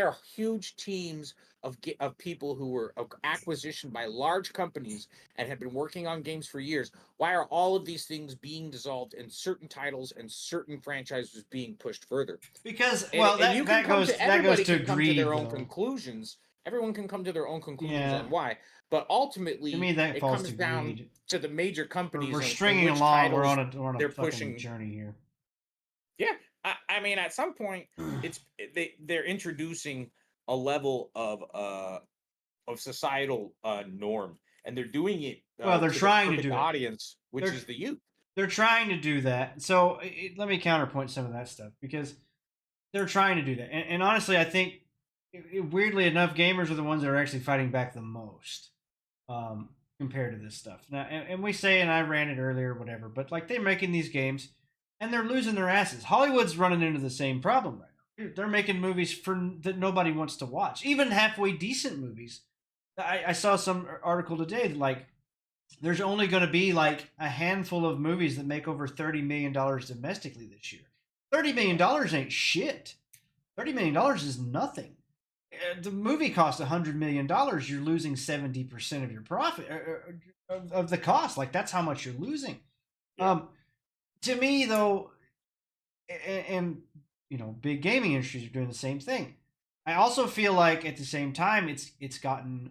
are huge teams of people who were acquisitioned by large companies and have been working on games for years, why are all of these things being dissolved and certain titles and certain franchises being pushed further? Because And well, and you can come to that goes everybody to can come to their greed own though. conclusions. Everyone can come to their own conclusions Yeah, on why, but to ultimately me that it falls comes to down greed. to the major We're companies and stringing which along. titles We're on a they're fucking pushing. journey here. Yeah, I mean, at some point, they're introducing a level of societal norm, and they're doing it. Well, they're to the trying to perfect do it. audience, which They're- is the youth. They're trying to do that. So let me counterpoint some of that stuff because they're trying to do that. And honestly, I think weirdly enough, gamers are the ones that are actually fighting back the most compared to this stuff. Now, and we say, and I ran it earlier, whatever, but like they're making these games and they're losing their asses. Hollywood's running into the same problem right now. They're making movies that nobody wants to watch, even halfway decent movies. I saw some article today that like there's only going to be like a handful of movies that make over $30 million domestically this year. $30 million ain't shit. $30 million is nothing. The movie costs $100 million. You're losing 70% of your profit of the cost. Like that's how much you're losing. Yeah. To me though, and you know, big gaming industries are doing the same thing. I also feel like at the same time, it's gotten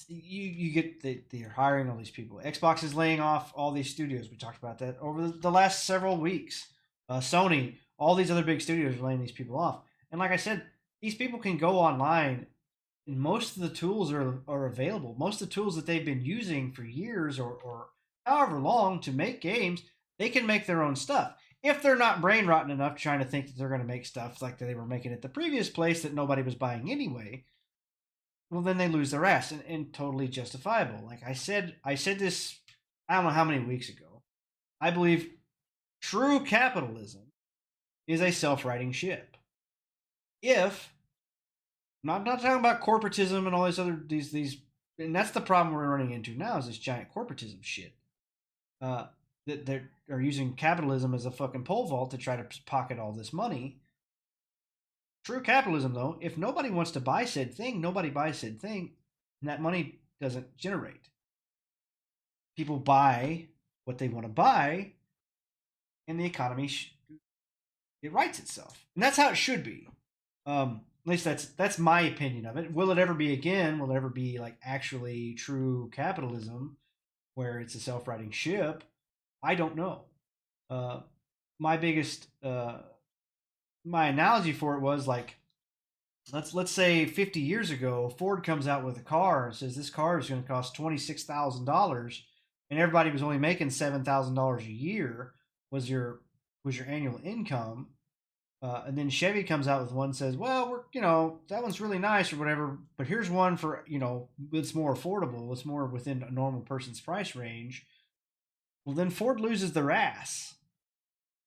you get they're hiring all these people. Xbox is laying off all these studios. We talked about that over the last several weeks. Sony, all these other big studios are laying these people off. And like I said, these people can go online, and most of the tools are available. Most of the tools that they've been using for years or however long to make games, they can make their own stuff. If they're not brain rotten enough trying to think that they're going to make stuff like they were making at the previous place that nobody was buying anyway, well then they lose their ass, and totally justifiable. Like I said this I don't know how many weeks ago. I believe true capitalism is a self-righting ship. If I'm not talking about corporatism and all these and that's the problem we're running into now is this giant corporatism shit. That they are using capitalism as a fucking pole vault to try to pocket all this money. True capitalism, though, if nobody wants to buy said thing, nobody buys said thing, and that money doesn't generate. People buy what they want to buy, and the economy it rights itself, and that's how it should be. At least that's my opinion of it. Will it ever be again? Will it ever be like actually true capitalism, where it's a self-righting ship? I don't know. My biggest my analogy for it was like let's say 50 years ago, Ford comes out with a car and says this car is going to cost $26,000, and everybody was only making $7,000 a year was your annual income. And then Chevy comes out with one and says, well, that one's really nice or whatever, but here's one for, it's more affordable. It's more within a normal person's price range. Well, then Ford loses their ass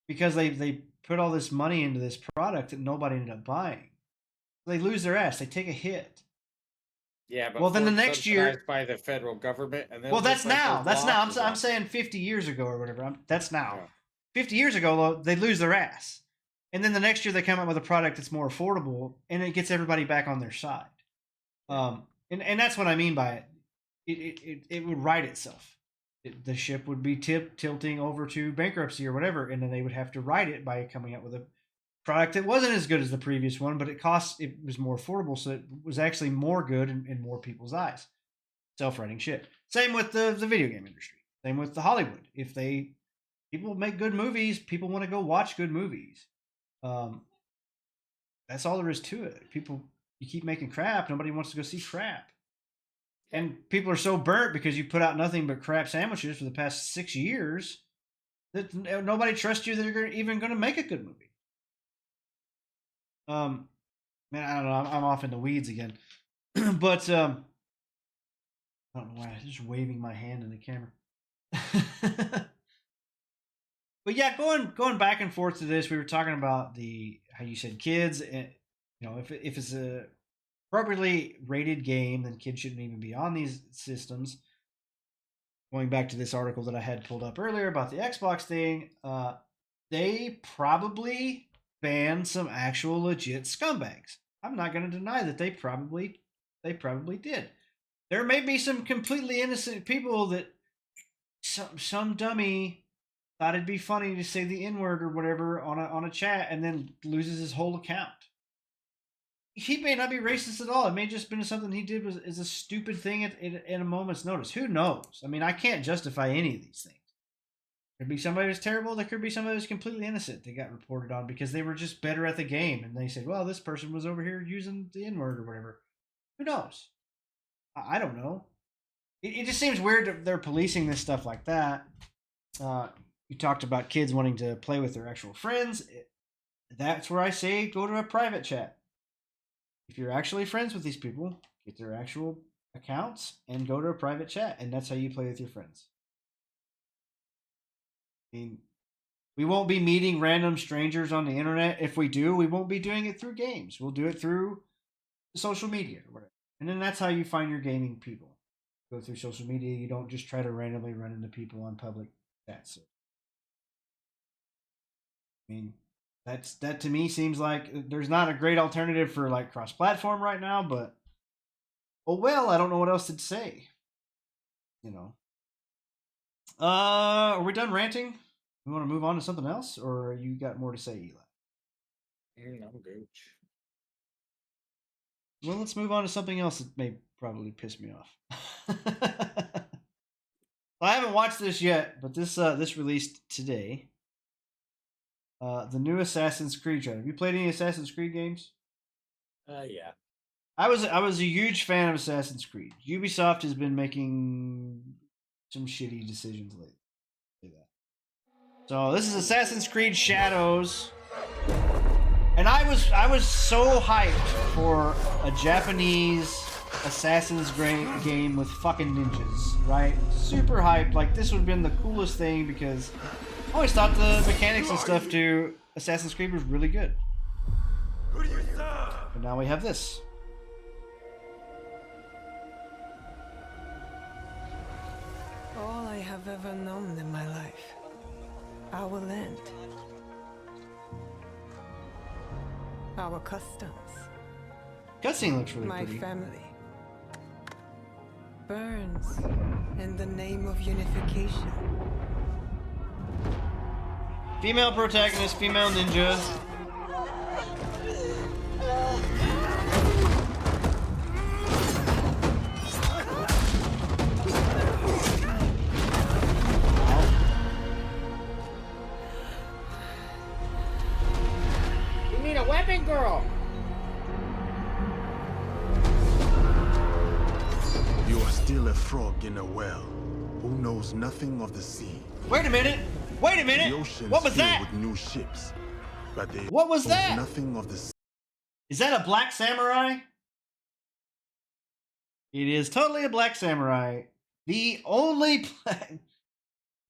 because they put all this money into this product that nobody ended up buying. They lose their ass. They take a hit. Yeah, but well, then the Ford's next year subsidized by the federal government, and well, that's now. I'm saying 50 years ago or whatever. That's now. Yeah. 50 years ago, they lose their ass, and then the next year they come out with a product that's more affordable, and it gets everybody back on their side. And that's what I mean by it. It would right itself. The ship would be tilting over to bankruptcy or whatever, and then they would have to right it by coming out with a product that wasn't as good as the previous one, but it was more affordable, so it was actually more good in more people's eyes. Self-righting ship. Same with the video game industry. Same with the Hollywood. If people make good movies, people want to go watch good movies. That's all there is to it. You keep making crap, nobody wants to go see crap. And people are so burnt because you put out nothing but crap sandwiches for the past 6 years that nobody trusts you that you're even going to make a good movie. Man, I don't know. I'm off in the weeds again. But I don't know why. I'm just waving my hand in the camera. But yeah, going back and forth to this, we were talking about how you said kids, and if it's a appropriately rated game, then kids shouldn't even be on these systems. Going back to this article that I had pulled up earlier about the Xbox thing, they probably banned some actual legit scumbags. I'm not going to deny that they probably did. There may be some completely innocent people that some dummy thought it'd be funny to say the N-word or whatever on a chat and then loses his whole account. He may not be racist at all. It may just been something he did is a stupid thing at a moment's notice. Who knows? I mean, I can't justify any of these things. Could be somebody who's terrible. There could be somebody who's completely innocent. They got reported on because they were just better at the game, and they said, "Well, this person was over here using the N-word or whatever." Who knows? I don't know. it just seems weird that they're policing this stuff like that. You talked about kids wanting to play with their actual friends. That's where I say go to a private chat. If you're actually friends with these people, get their actual accounts and go to a private chat, and that's how you play with your friends. I mean, we won't be meeting random strangers on the internet. If we do, we won't be doing it through games. We'll do it through social media or whatever. And then that's how you find your gaming people. Go through social media. You don't just try to randomly run into people on public chats. I mean, that to me seems like there's not a great alternative for like cross-platform right now, but oh well, I don't know what else to say. You know. Are we done ranting? We want to move on to something else, or you got more to say, Eli? I'm good. Well, let's move on to something else that may probably piss me off. I haven't watched this yet, but this released today. The new Assassin's Creed trailer. Have you played any Assassin's Creed games? Yeah. I was a huge fan of Assassin's Creed. Ubisoft has been making some shitty decisions lately. So this is Assassin's Creed Shadows, and I was so hyped for a Japanese Assassin's game with fucking ninjas, right? Super hyped. Like this would have been the coolest thing because I always thought the mechanics and stuff to Assassin's Creed was really good. But now we have this. All I have ever known in my life, our land, our customs, Cutscene looks really my pretty. family, burns in the name of unification. Female protagonist, female ninja. We need a weapon girl. You are still a frog in a well who knows nothing of the sea. Wait a minute! Wait a The minute! ocean What was filled that? with new ships, but they What was knows that? nothing of the sea. Is that a black samurai? It is totally a black samurai. The only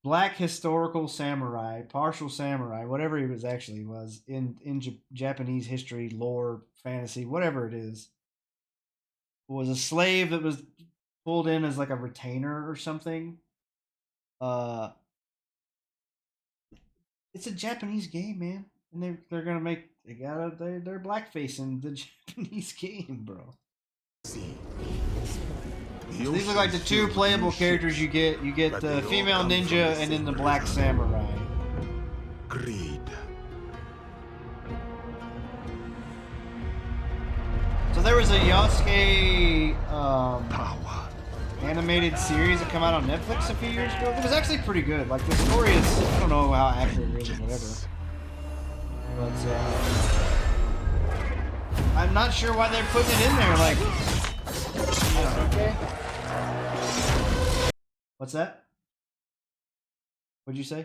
black historical samurai, partial samurai, whatever he was actually was in Japanese history, lore, fantasy, whatever it is, was a slave that was pulled in as like a retainer or something. It's a Japanese game, man, and they're gonna make they're blackface in the Japanese game, bro. sea. So these look like the two playable characters you get. You get the female ninja and then the black samurai. Greed. So there was a Yasuke Power. animated series that came out on Netflix a few years ago. It was actually pretty good. Like the story is, I don't know how accurate it is or whatever. But I'm not sure why they're putting it in there. Like, I don't know. What's that? What'd you say?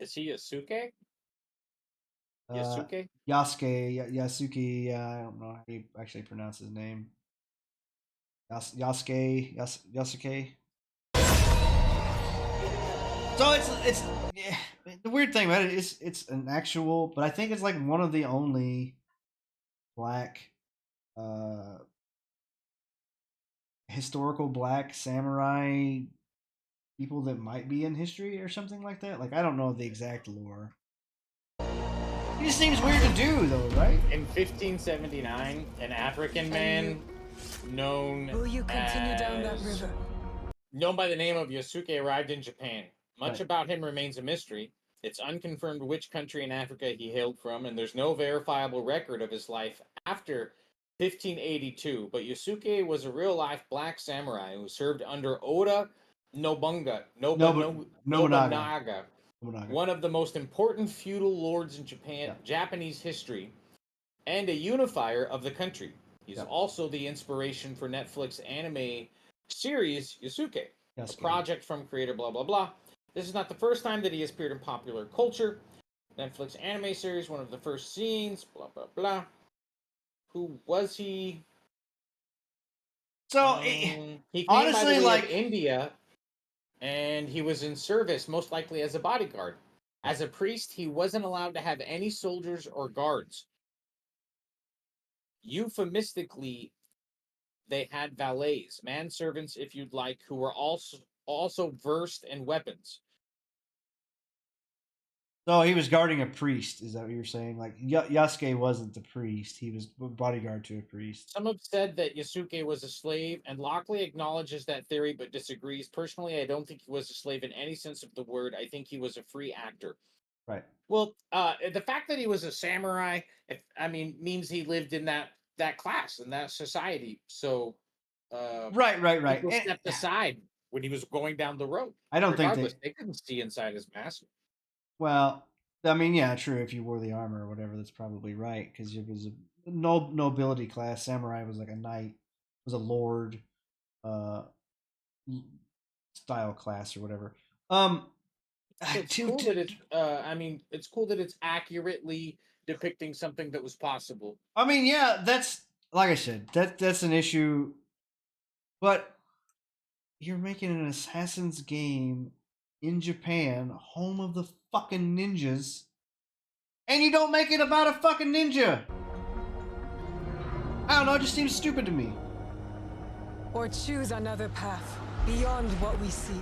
Is he Yasuke? Yasuke? Yasuke. I don't know how you actually pronounce his name. Yasuke. So it's yeah, the weird thing about it is it's an actual, but I think it's like one of the only black, historical black samurai people that might be in history or something like that. Like I don't know the exact lore. It just seems weird to do though, right? In 1579, an African man known Will you continue down that river? known by the name of Yasuke arrived in Japan. Much Right. about him remains a mystery. It's unconfirmed which country in Africa he hailed from, and there's no verifiable record of his life after 1582. But Yasuke was a real-life black samurai who served under Oda Nobunaga, Nobunaga. one of the most important feudal lords in Yeah. Japanese history, and a unifier of the country. He's Yeah. also the inspiration for Netflix anime series Yasuke, a Yasuke. project from creator blah blah blah. This is not the first time that he has appeared in popular culture. Netflix anime series, one of the first scenes, blah blah blah. Who was he? So He came honestly, by the way like of India, and he was in service, most likely as a bodyguard. As a priest, he wasn't allowed to have any soldiers or guards. Euphemistically, they had valets, manservants, if you'd like, who were also versed in weapons. so he was guarding a priest. Is that what you're saying? Like Yasuke wasn't the priest; he was bodyguard to a priest. Some have said that Yasuke was a slave, and Lockley acknowledges that theory but disagrees. Personally, I don't think he was a slave in any sense of the word. I think he was a free actor. Right. Well, the fact that he was a samurai, means he lived in that class and that society. So, Right. people stepped aside when he was going down the road. I don't think Regardless, they couldn't see inside his mask. Well, I mean, yeah, true. If you wore the armor or whatever, that's probably right because it was a nobility class. Samurai was like a knight, was a lord, uh, style class or whatever. It's cool that it's. It's cool that it's accurately depicting something that was possible. I mean, yeah, that's like I said, that's an issue, but you're making an Assassin's game in Japan, home of the fucking ninjas, and you don't make it about a fucking ninja. I don't know, it just seems stupid to me. Or choose another path beyond what we see.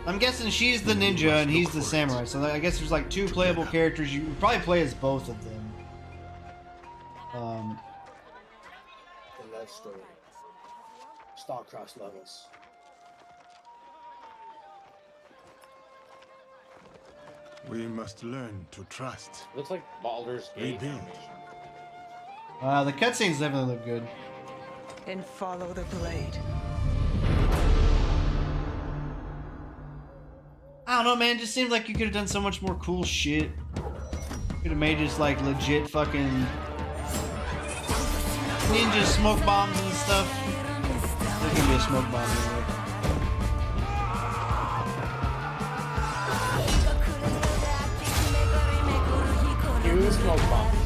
I'm guessing she's the ninja and he's the samurai, so I guess there's like two playable characters. You probably play as both of them. The love story. Star-crossed levels. We must learn to trust. Looks like Baldur's Gate. Rebuild. The cutscenes definitely look good. And follow the blade. I don't know, man. It just seems like you could have done so much more cool shit. Could have made just like legit fucking ninja smoke bombs and stuff. There could be a smoke bomb anyway. Use smoke bombs.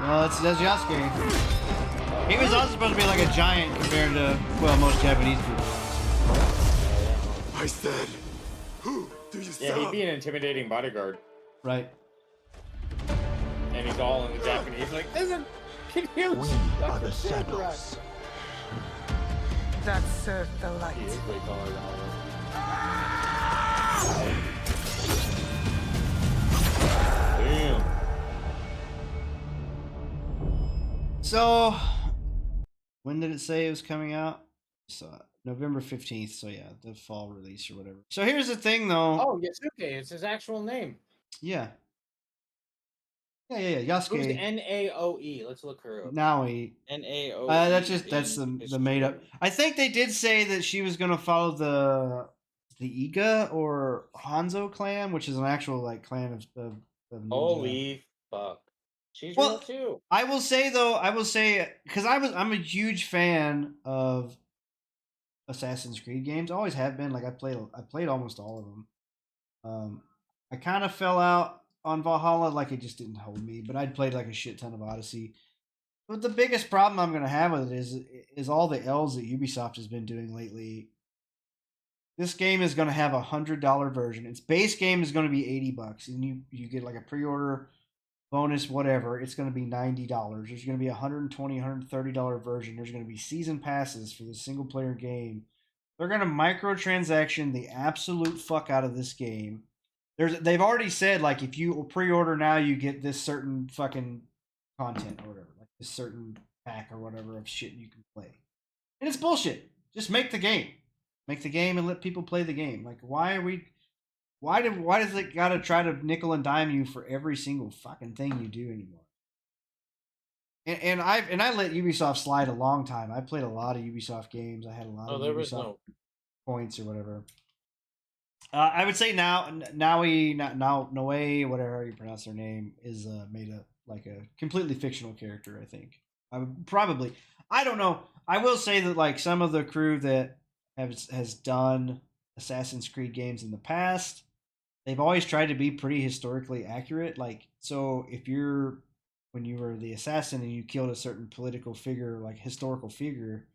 Well, that's Yasuke. He was also supposed to be like a giant compared to, well, most Japanese people. I said, who do you Yeah, he'd serve? be an intimidating bodyguard. Right. And he's all in the Japanese, like, listen, can you We are the shadows. That served the light. He is way taller than all of them. Damn. So, when did it say it was coming out? So, November 15th. So, yeah, the fall release or whatever. So, here's the thing, though. Oh, Yasuke, it's his actual name. Yeah. Yeah. Who's Yasuke. Naoe? Let's look her up. Naoi. Naoe. That's the made up. I think they did say that she was gonna follow the Iga or Hanzo clan, which is an actual like clan of ninja. Holy fuck. She's Well, real too. I will say because I'm a huge fan of Assassin's Creed games. Always have been. Like I played almost all of them. I kind of fell out on Valhalla, like it just didn't hold me. But I'd played like a shit ton of Odyssey. But the biggest problem I'm gonna have with it is all the L's that Ubisoft has been doing lately. This game is gonna have $100 version. Its base game is gonna be $80, and you get like a pre-order bonus, whatever. It's gonna be $90. There's gonna be $120, $130 version. There's gonna be season passes for the single player game. They're gonna microtransaction the absolute fuck out of this game. They've already said like if you pre-order now, you get this certain fucking content or whatever, like this certain pack or whatever of shit you can play. And it's bullshit. Just make the game. Make the game and let people play the game. Like why does it gotta try to nickel and dime you for every single fucking thing you do anymore? And I let Ubisoft slide a long time. I played a lot of Ubisoft games. I had a lot of There was Ubisoft no. points or whatever. I would say Noe, whatever you pronounce her name, is made a like a completely fictional character. I think I would probably. I don't know. I will say that like some of the crew that has done Assassin's Creed games in the past, they've always tried to be pretty historically accurate. Like, so if you're when you were the assassin and you killed a certain political figure, like historical figure,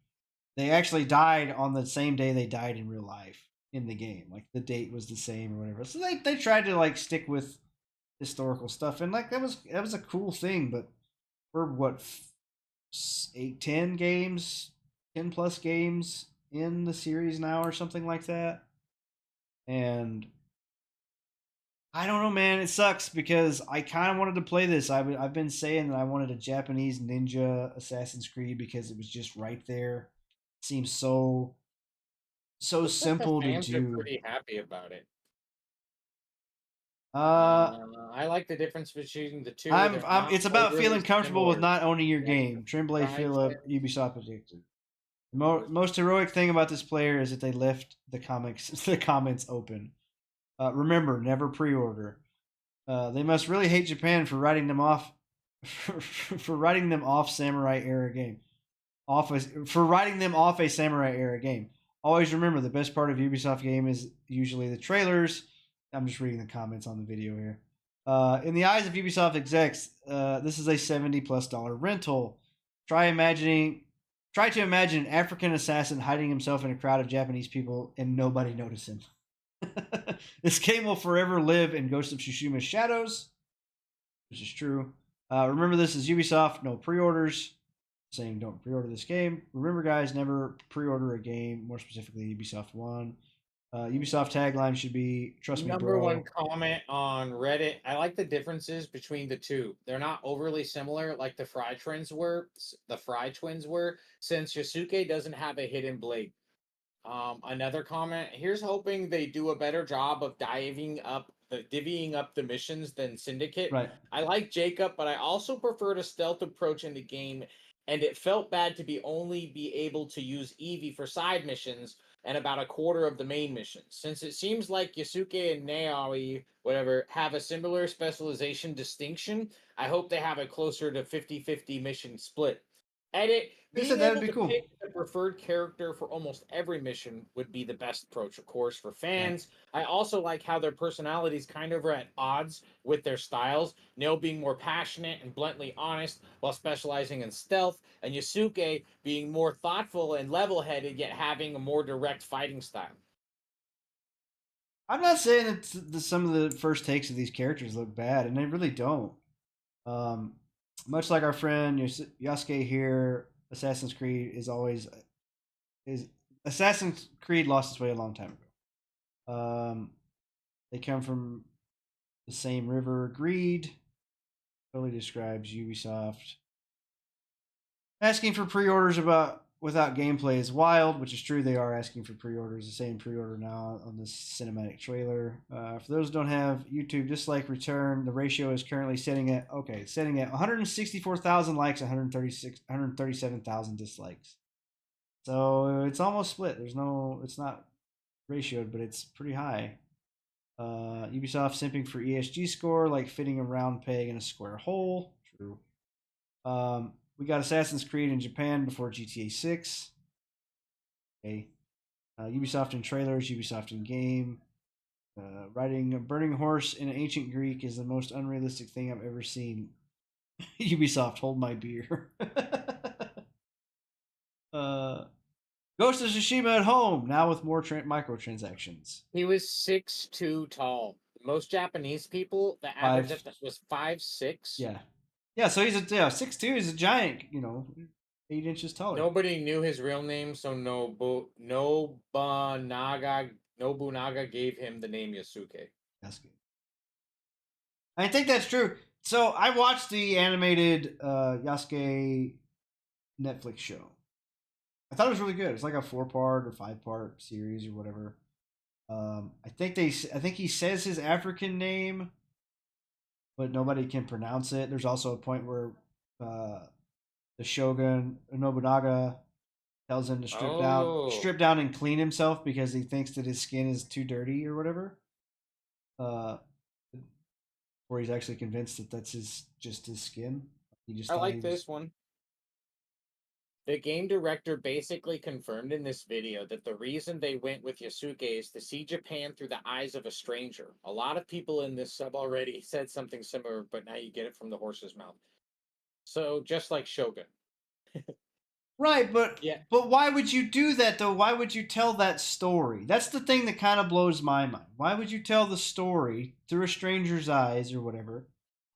they actually died on the same day they died in real life in the game. Like the date was the same or whatever. So they tried to like stick with historical stuff, and like that was a cool thing. But we're what 10 games, 10+ games in the series now or something like that, and I don't know, man. It sucks because I kind of wanted to play this. I've been saying that I wanted a Japanese ninja Assassin's Creed because it was just right there. Seems so Looks like the simple to fans are do. pretty happy about it. Uh, I like the difference between the two. I'm, They're I'm. not It's about overly feeling comfortable with similar. not owning your Like game. Tremblay surprise Philip, it. Ubisoft Addicted. Most heroic thing about this player is that they left the comments open. Remember, never pre-order. They must really hate Japan for writing them off for writing them off samurai era game. For writing them off a samurai era game. Always remember the best part of Ubisoft game is usually the trailers. I'm just reading the comments on the video here. In the eyes of Ubisoft execs, this is a $70+ rental. Try imagining, try to imagine an African assassin hiding himself in a crowd of Japanese people and nobody noticing. This game will forever live in Ghost of Tsushima's shadows, which is true. Remember, this is Ubisoft, no pre-orders. Saying don't pre-order this game. Remember, guys, never pre-order a game. More specifically, Ubisoft One. Ubisoft tagline should be "Trust me, Number one bro." comment on Reddit. I like the differences between the two. They're not overly similar like the Fry Twins were. The Fry Twins were, since Yasuke doesn't have a hidden blade. Another comment. Here's hoping they do a better job of divvying up the missions than Syndicate. Right. I like Jacob, but I also preferred a stealth approach in the game, and it felt bad to be able to use Evie for side missions and about a quarter of the main missions. Since it seems like Yasuke and Naoi, whatever, have a similar specialization distinction, I hope they have a closer to 50-50 mission split. Edit. They said Being that would able be to cool. pick the preferred character for almost every mission would be the best approach, of course, for Right. fans. I also like how their personalities kind of are at odds with their styles. Nail being more passionate and bluntly honest while specializing in stealth, and Yasuke being more thoughtful and level headed yet having a more direct fighting style. I'm not saying that some of the first takes of these characters look bad, and they really don't. Um, Much like our friend Yasuke here, Assassin's Creed is Assassin's Creed lost its way a long time ago. They come from the same river. Greed totally describes Ubisoft. Asking for pre-orders without gameplay is wild, which is true. They are asking for pre-orders. The same pre-order now on this cinematic trailer. For those who don't have YouTube, dislike return. The ratio is currently setting at 164,000 likes, 137,000 dislikes. So it's almost split. It's not ratioed, but it's pretty high. Ubisoft simping for ESG score, like fitting a round peg in a square hole. True. We got Assassin's Creed in Japan before GTA 6. Okay. Ubisoft in trailers, Ubisoft in game. Riding a burning horse in ancient Greek is the most unrealistic thing I've ever seen. Ubisoft, hold my beer. Ghost of Tsushima at home, now with more microtransactions. He was 6'2" tall. Most Japanese people, the average was 5'6". Yeah. Yeah, so he's 6'2", he's a giant, 8 inches taller. Nobody knew his real name, so Nobunaga gave him the name Yasuke. That's good. I think that's true. So I watched the animated Yasuke Netflix show. I thought it was really good. It's like a 4-part or 5-part series or whatever. I think he says his African name, but nobody can pronounce it. There's also a point where the Shogun Nobunaga tells him to Oh. strip down and clean himself because he thinks that his skin is too dirty or whatever. Or he's actually convinced that that's just his skin. He just I thought like he was. this one. The game director basically confirmed in this video that the reason they went with Yasuke is to see Japan through the eyes of a stranger. A lot of people in this sub already said something similar, but now you get it from the horse's mouth. So just like Shogun. Right, but Yeah. but why would you do that though? Why would you tell that story? That's the thing that kind of blows my mind. Why would you tell the story through a stranger's eyes or whatever?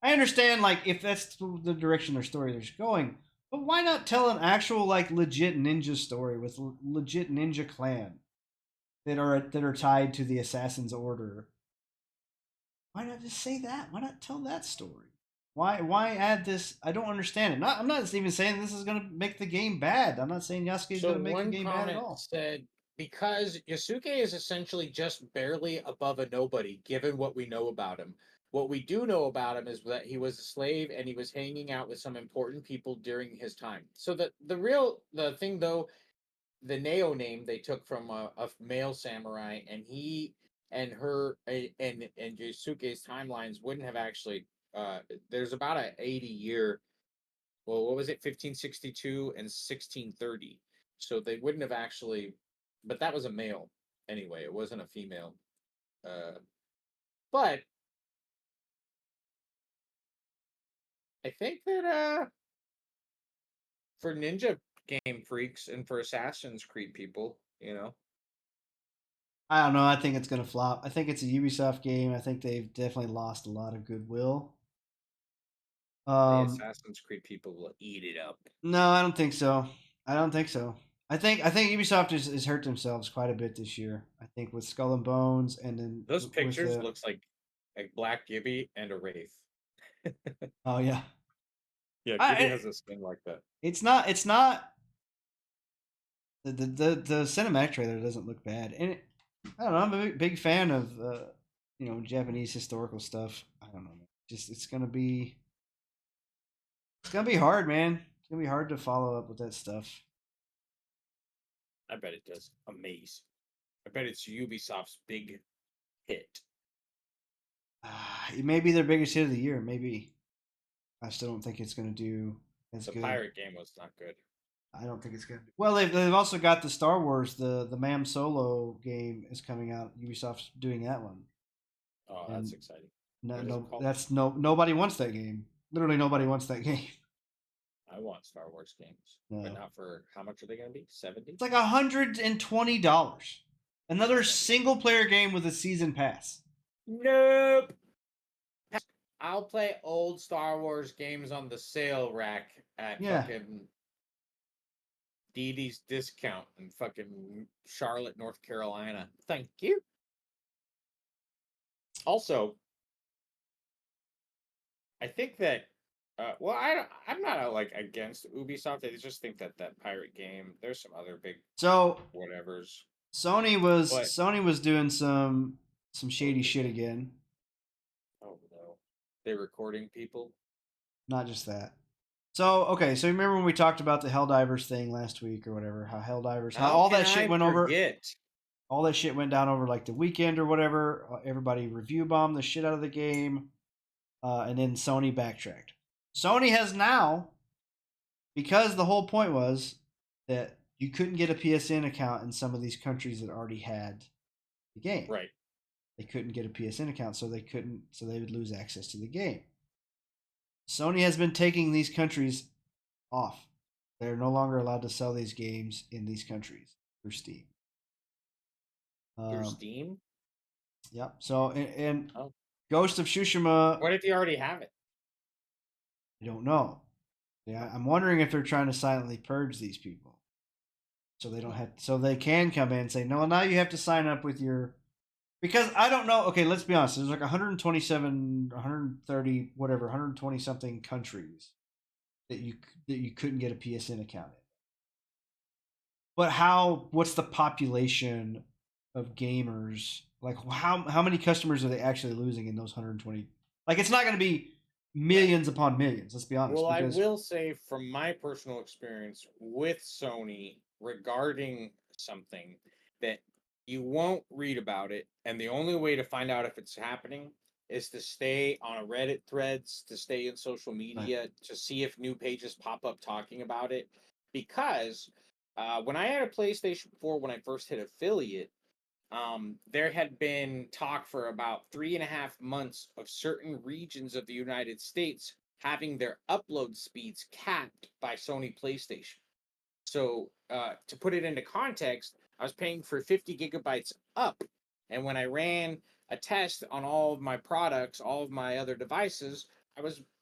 I understand, like, if that's the direction their story is going, but why not tell an actual, like, legit ninja story with legit ninja clan that are tied to the Assassin's Order? Why not just say that? Why not tell that story? Why add this? I don't understand it. I'm not even saying this is going to make the game bad. I'm not saying Yasuke is So going to make the one game bad at comment all. said, because Yasuke is essentially just barely above a nobody, given what we know about him. What we do know about him is that he was a slave and he was hanging out with some important people during his time. So the thing though, the Neo name they took from a male samurai, and he and her and Yusuke's timelines wouldn't have actually. There's about a 80-year. Well, what was it? 1562 and 1630. So they wouldn't have actually. But that was a male anyway. It wasn't a female. But I think that for ninja game freaks and for Assassin's Creed people, I don't know. I think it's going to flop. I think it's a Ubisoft game. I think they've definitely lost a lot of goodwill. the Assassin's Creed people will eat it up. No, I don't think so. I don't think so. I think Ubisoft has hurt themselves quite a bit this year. I think with Skull and Bones, and then Those with pictures looks like Black Gibby and a Wraith. oh yeah, Yeah, I, Gibby has a skin like that. it's not the cinematic trailer doesn't look bad, and I don't know. I'm a big fan of Japanese historical stuff. I don't know, man. Just it's gonna be hard, man. It's gonna be hard to follow up with that stuff. I bet it does. Amaze. I bet it's Ubisoft's big hit. It may be their biggest hit of the year. Maybe. I still don't think it's gonna do as The good. pirate game was not good. I don't think it's gonna. Well, they've also got the Star Wars, the MAM Solo game is coming out. Ubisoft's doing that one. Oh, And that's exciting. No, What is it called? nobody wants that game. Literally nobody wants that game. I want Star Wars games, No. but not for how much are they going to be? 70? It's like $120. Another single player game with a season pass. Nope. I'll play old Star Wars games on the sale rack at fucking Dee Dee's Discount in fucking Charlotte, North Carolina. Thank you. Also, I think that I'm not like against Ubisoft. I just think that pirate game. There's some other big whatevers. Sony was doing some shady shit again. Oh no, they're recording people. Not just that. So okay, so remember when we talked about the Helldivers thing last week or whatever? How all that shit went over. All that shit went down over like the weekend or whatever. Everybody review bombed the shit out of the game, and then Sony backtracked. Sony has now, because the whole point was that you couldn't get a PSN account in some of these countries that already had the game. Right. They couldn't get a PSN account, so they would lose access to the game. Sony has been taking these countries off. They're no longer allowed to sell these games in these countries through Steam. Through Steam? Yep. So, and Ghost of Tsushima. What if you already have it? I don't know. Yeah, I'm wondering if they're trying to silently purge these people, so they don't have, so they can come in and say, no, now you have to sign up with your. Because I don't know. Okay, let's be honest. There's like 127, 130, whatever, 120 something countries that you couldn't get a PSN account in. But what's the population of gamers? Like how many customers are they actually losing in those 120? Like it's not going to be millions upon millions. Let's be honest. Well, I will say from my personal experience with Sony, regarding something that you won't read about it, and the only way to find out if it's happening is to stay on a Reddit threads, to stay in social media, to see if new pages pop up talking about it. Because when I had a PlayStation 4, when I first hit affiliate, there had been talk for about 3.5 months of certain regions of the United States having their upload speeds capped by Sony PlayStation. So, to put it into context, I was paying for 50 gigabytes up, and when I ran a test on all of my products, all of my other devices,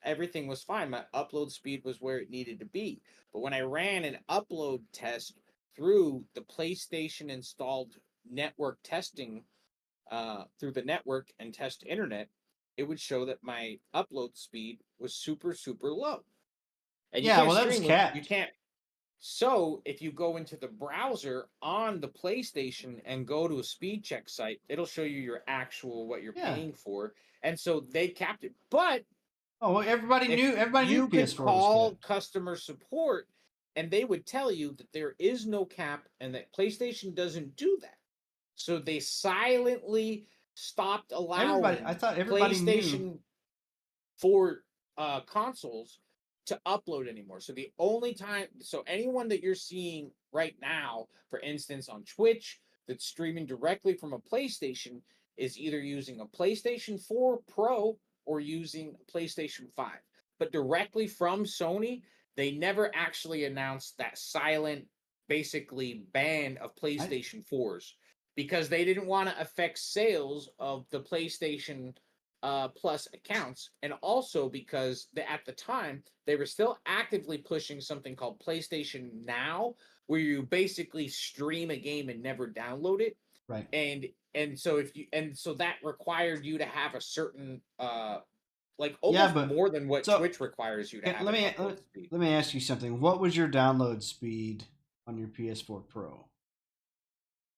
everything was fine. My upload speed was where it needed to be. But when I ran an upload test through the PlayStation installed network testing, through the network and test internet, it would show that my upload speed was super, super low. And you Yeah, can't well, that's stream with, you capped. can't. So if you go into the browser on the PlayStation and go to a speed check site, it'll show you your actual what you're Yeah. paying for. And so they capped it. But Oh, well, everybody if knew you could PS4 was call capped. customer support and they would tell you that there is no cap and that PlayStation doesn't do that. So they silently stopped allowing I thought everybody knew. PlayStation 4 consoles to upload anymore. So the only time, so anyone that you're seeing right now, for instance, on Twitch, that's streaming directly from a PlayStation is either using a PlayStation 4 Pro or using a PlayStation 5. But directly from Sony, they never actually announced that silent, basically ban of PlayStation 4s because they didn't want to affect sales of the PlayStation Plus accounts, and also because at the time they were still actively pushing something called PlayStation Now, where you basically stream a game and never download it. Right. And so that required you to have a certain like almost more than what Twitch requires you to have. Let me ask you something. What was your download speed on your PS4 Pro?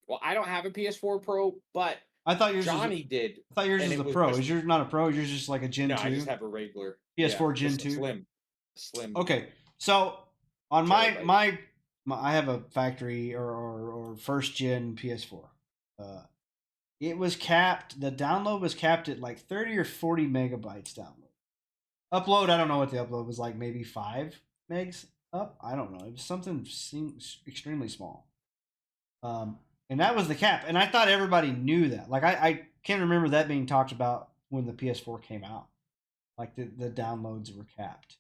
Well, I don't have a PS4 Pro, but I thought yours did. I thought yours was the Pro. Is yours not a Pro? Is yours just like a Gen 2? No, I just have a regular PS4 Gen 2. Slim. Okay, so on my I have a factory or first gen PS4. It was capped. The download was capped at like 30 or 40 megabytes download. Upload, I don't know what the upload was like. Maybe 5 megs up. I don't know. It was something extremely small. And that was the cap. And I thought everybody knew that. Like I can't remember that being talked about when the PS4 came out. Like the downloads were capped.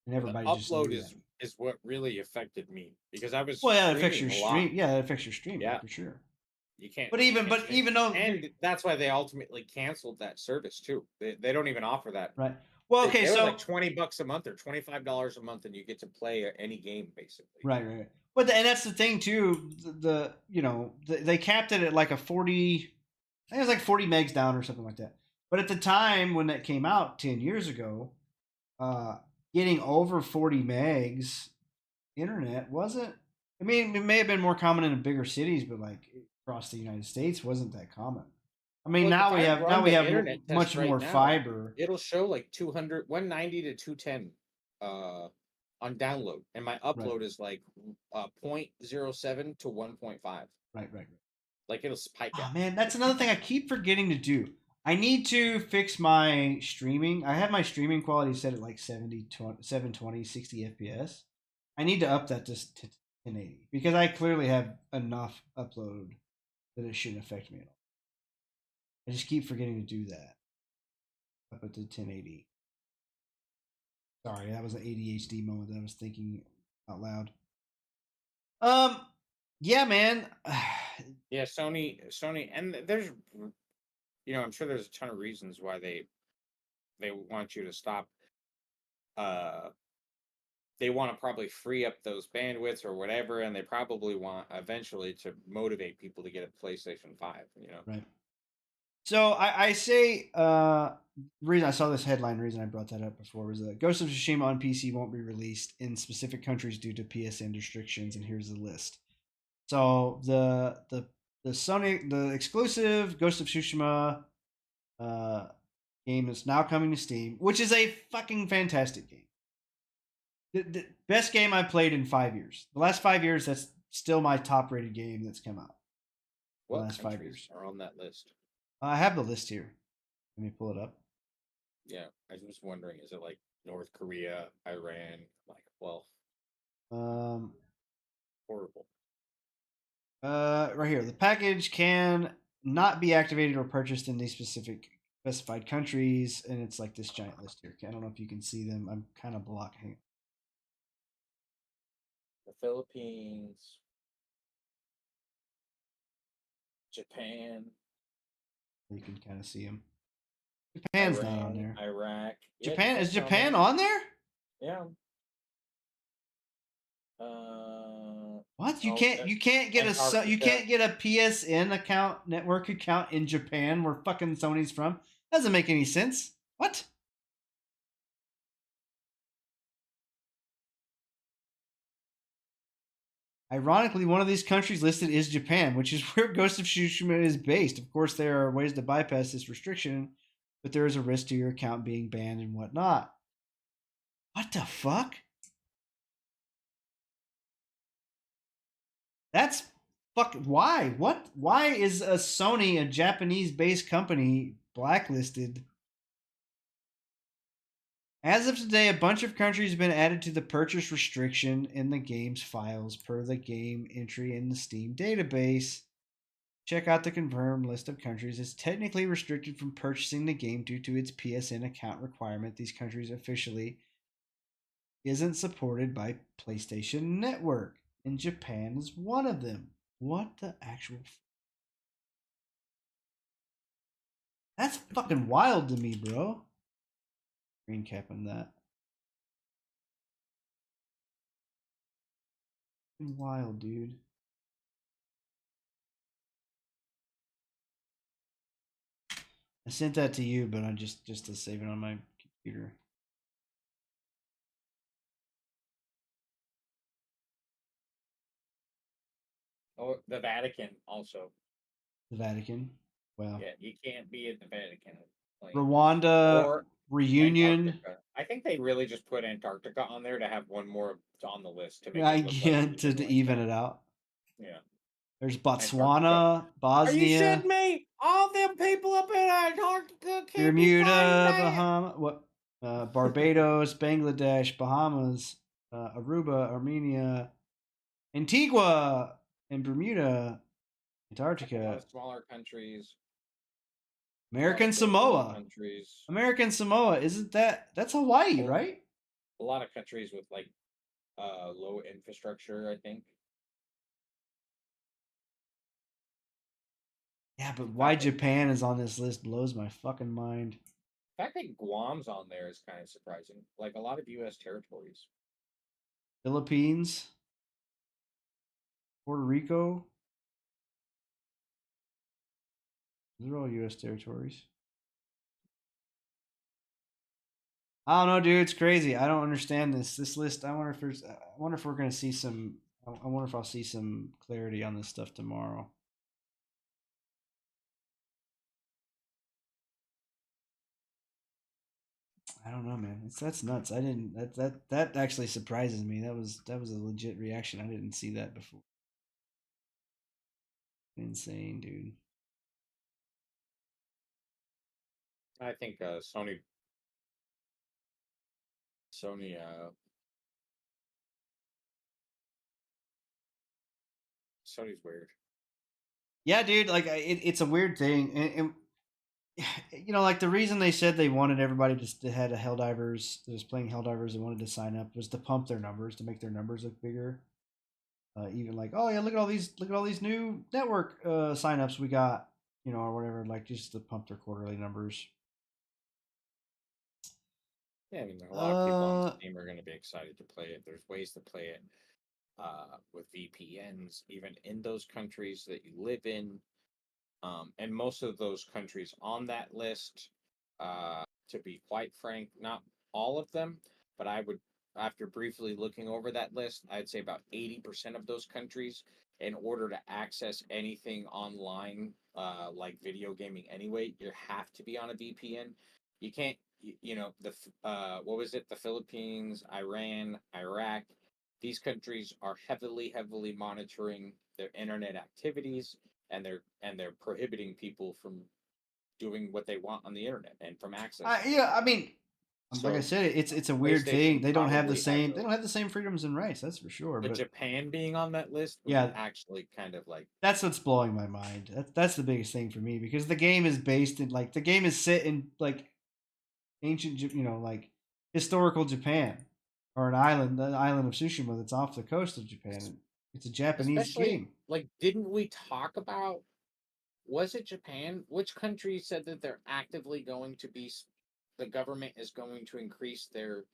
And everybody just upload is what really affected me because I was it affects your stream. Yeah, it affects your stream for sure. You can't. But even though, and that's why they ultimately canceled that service too. They don't even offer that. Right. Well, okay, so like $20 a month or $25 a month, and you get to play any game basically. Right. But and that's the thing too. They capped it at like a 40. I think it was like 40 megs down or something like that. But at the time when that came out 10 years ago, getting over 40 megs internet wasn't. I mean, it may have been more common in bigger cities, but like across the United States, wasn't that common. I mean, now we have much more fiber. It'll show like 190 to 210 on download, and my upload is like 0.07 to 1.5. Right. Like it'll spike. Oh man, that's another thing I keep forgetting to do. I need to fix my streaming. I have my streaming quality set at like 720, 60 FPS. I need to up that to 1080 because I clearly have enough upload that it shouldn't affect me at all. I just keep forgetting to do that. Up it to 1080. Sorry, that was an ADHD moment that I was thinking out loud. Yeah, man. Yeah, Sony, and there's, I'm sure there's a ton of reasons why they want you to stop. They want to probably free up those bandwidths or whatever, and they probably want eventually to motivate people to get a PlayStation 5. Right. So I say the reason I saw this headline, the reason I brought that up before was that Ghost of Tsushima on PC won't be released in specific countries due to PSN restrictions, and here's the list. So the Sony exclusive Ghost of Tsushima game is now coming to Steam, which is a fucking fantastic game. The best game I've played in 5 years. The last 5 years, still my top rated game that's come out in the What last 5 countries years. are on that list? I have the list here. Let me pull it up. Yeah, I was just wondering, is it like North Korea, Iran? Like, well, Um, horrible. right here. The package can not be activated or purchased in these specified countries, and it's like this giant list here. I don't know if you can see them. I'm kind of blocking. The Philippines, Japan, You can kind of see them. Japan's not on Iran, there. Iraq. Yeah, Japan is Japan's Japan on there? Yeah. What? You Oh, can't get you Antarctica. can't get a PSN account, network account in Japan where fucking Sony's from. Doesn't make any sense. What? Ironically, one of these countries listed is Japan, which is where Ghost of Tsushima is based. Of course, there are ways to bypass this restriction, but there is a risk to your account being banned and whatnot. What the fuck? That's why? What? Why is a Sony, a Japanese-based company, blacklisted? As of today, a bunch of countries have been added to the purchase restriction in the game's files per the game entry in the Steam database. Check out the confirmed list of countries. It's technically restricted from purchasing the game due to its PSN account requirement. These countries officially isn't supported by PlayStation Network, and Japan is one of them. What the actual? That's fucking wild to me, bro. Green cap on that. Wild, dude. I sent that to you, but I just to save it on my computer. Oh, the Vatican also. The Vatican. Well, Yeah, you can't be at the Vatican. Rwanda Or reunion. Antarctica. I think they really just put Antarctica on there to have one more on the list to make I it look like get to like even that. it out. Yeah. There's Antarctica. Botswana, Bosnia. Are you shitting me? All them people up in Antarctica can't Bermuda, be flying Bahamas, Barbados, Bangladesh, Bahamas, Aruba, Armenia, Antigua, and Bermuda, A lot Antarctica, of smaller countries. American Samoa. Countries. American Samoa, isn't that's Hawaii, right? A lot of countries with like low infrastructure, I think. Yeah, but why Japan is on this list blows my fucking mind. The fact that Guam's on there is kind of surprising. Like a lot of U.S. territories. Philippines, Puerto Rico. These are all U.S. territories. I don't know, dude. It's crazy. I don't understand this list. I wonder if we're gonna see some. I wonder if I'll see some clarity on this stuff tomorrow. I don't know, man. That's nuts. I didn't. That actually surprises me. That was a legit reaction. I didn't see that before. Insane, dude. I think Sony's weird. Yeah, dude. Like it's a weird thing, and you know, like the reason they said they wanted everybody to had a Helldivers that was playing Helldivers and wanted to sign up was to pump their numbers, to make their numbers look bigger. Even like, oh yeah, look at all these new network signups we got, you know, or whatever, like just to pump their quarterly numbers. Yeah, I mean, a lot of people on Steam are going to be excited to play it. There's ways to play it with VPNs, even in those countries that you live in. And most of those countries on that list, to be quite frank, not all of them, but I would, after briefly looking over that list, I'd say about 80% of those countries, in order to access anything online, like video gaming anyway, you have to be on a VPN. You can't, what was it? The Philippines, Iran, Iraq. these countries are heavily monitoring their internet activities, and they're prohibiting people from doing what they want on the internet and from accessing. Yeah, I mean, like I So said, it's a weird thing. PlayStation They don't have the probably has same. They those. don't have the same freedoms and rights. That's for sure. But But Japan being on that list was yeah, actually kind of like that's what's blowing my mind. That's the biggest thing for me because the game is based in like the game is set in like ancient, like historical Japan or an island, the island of Tsushima that's off the coast of Japan. It's a Japanese especially game. like didn't we talk about, was it Japan? Which country said that they're actively going to be the government is going to increase their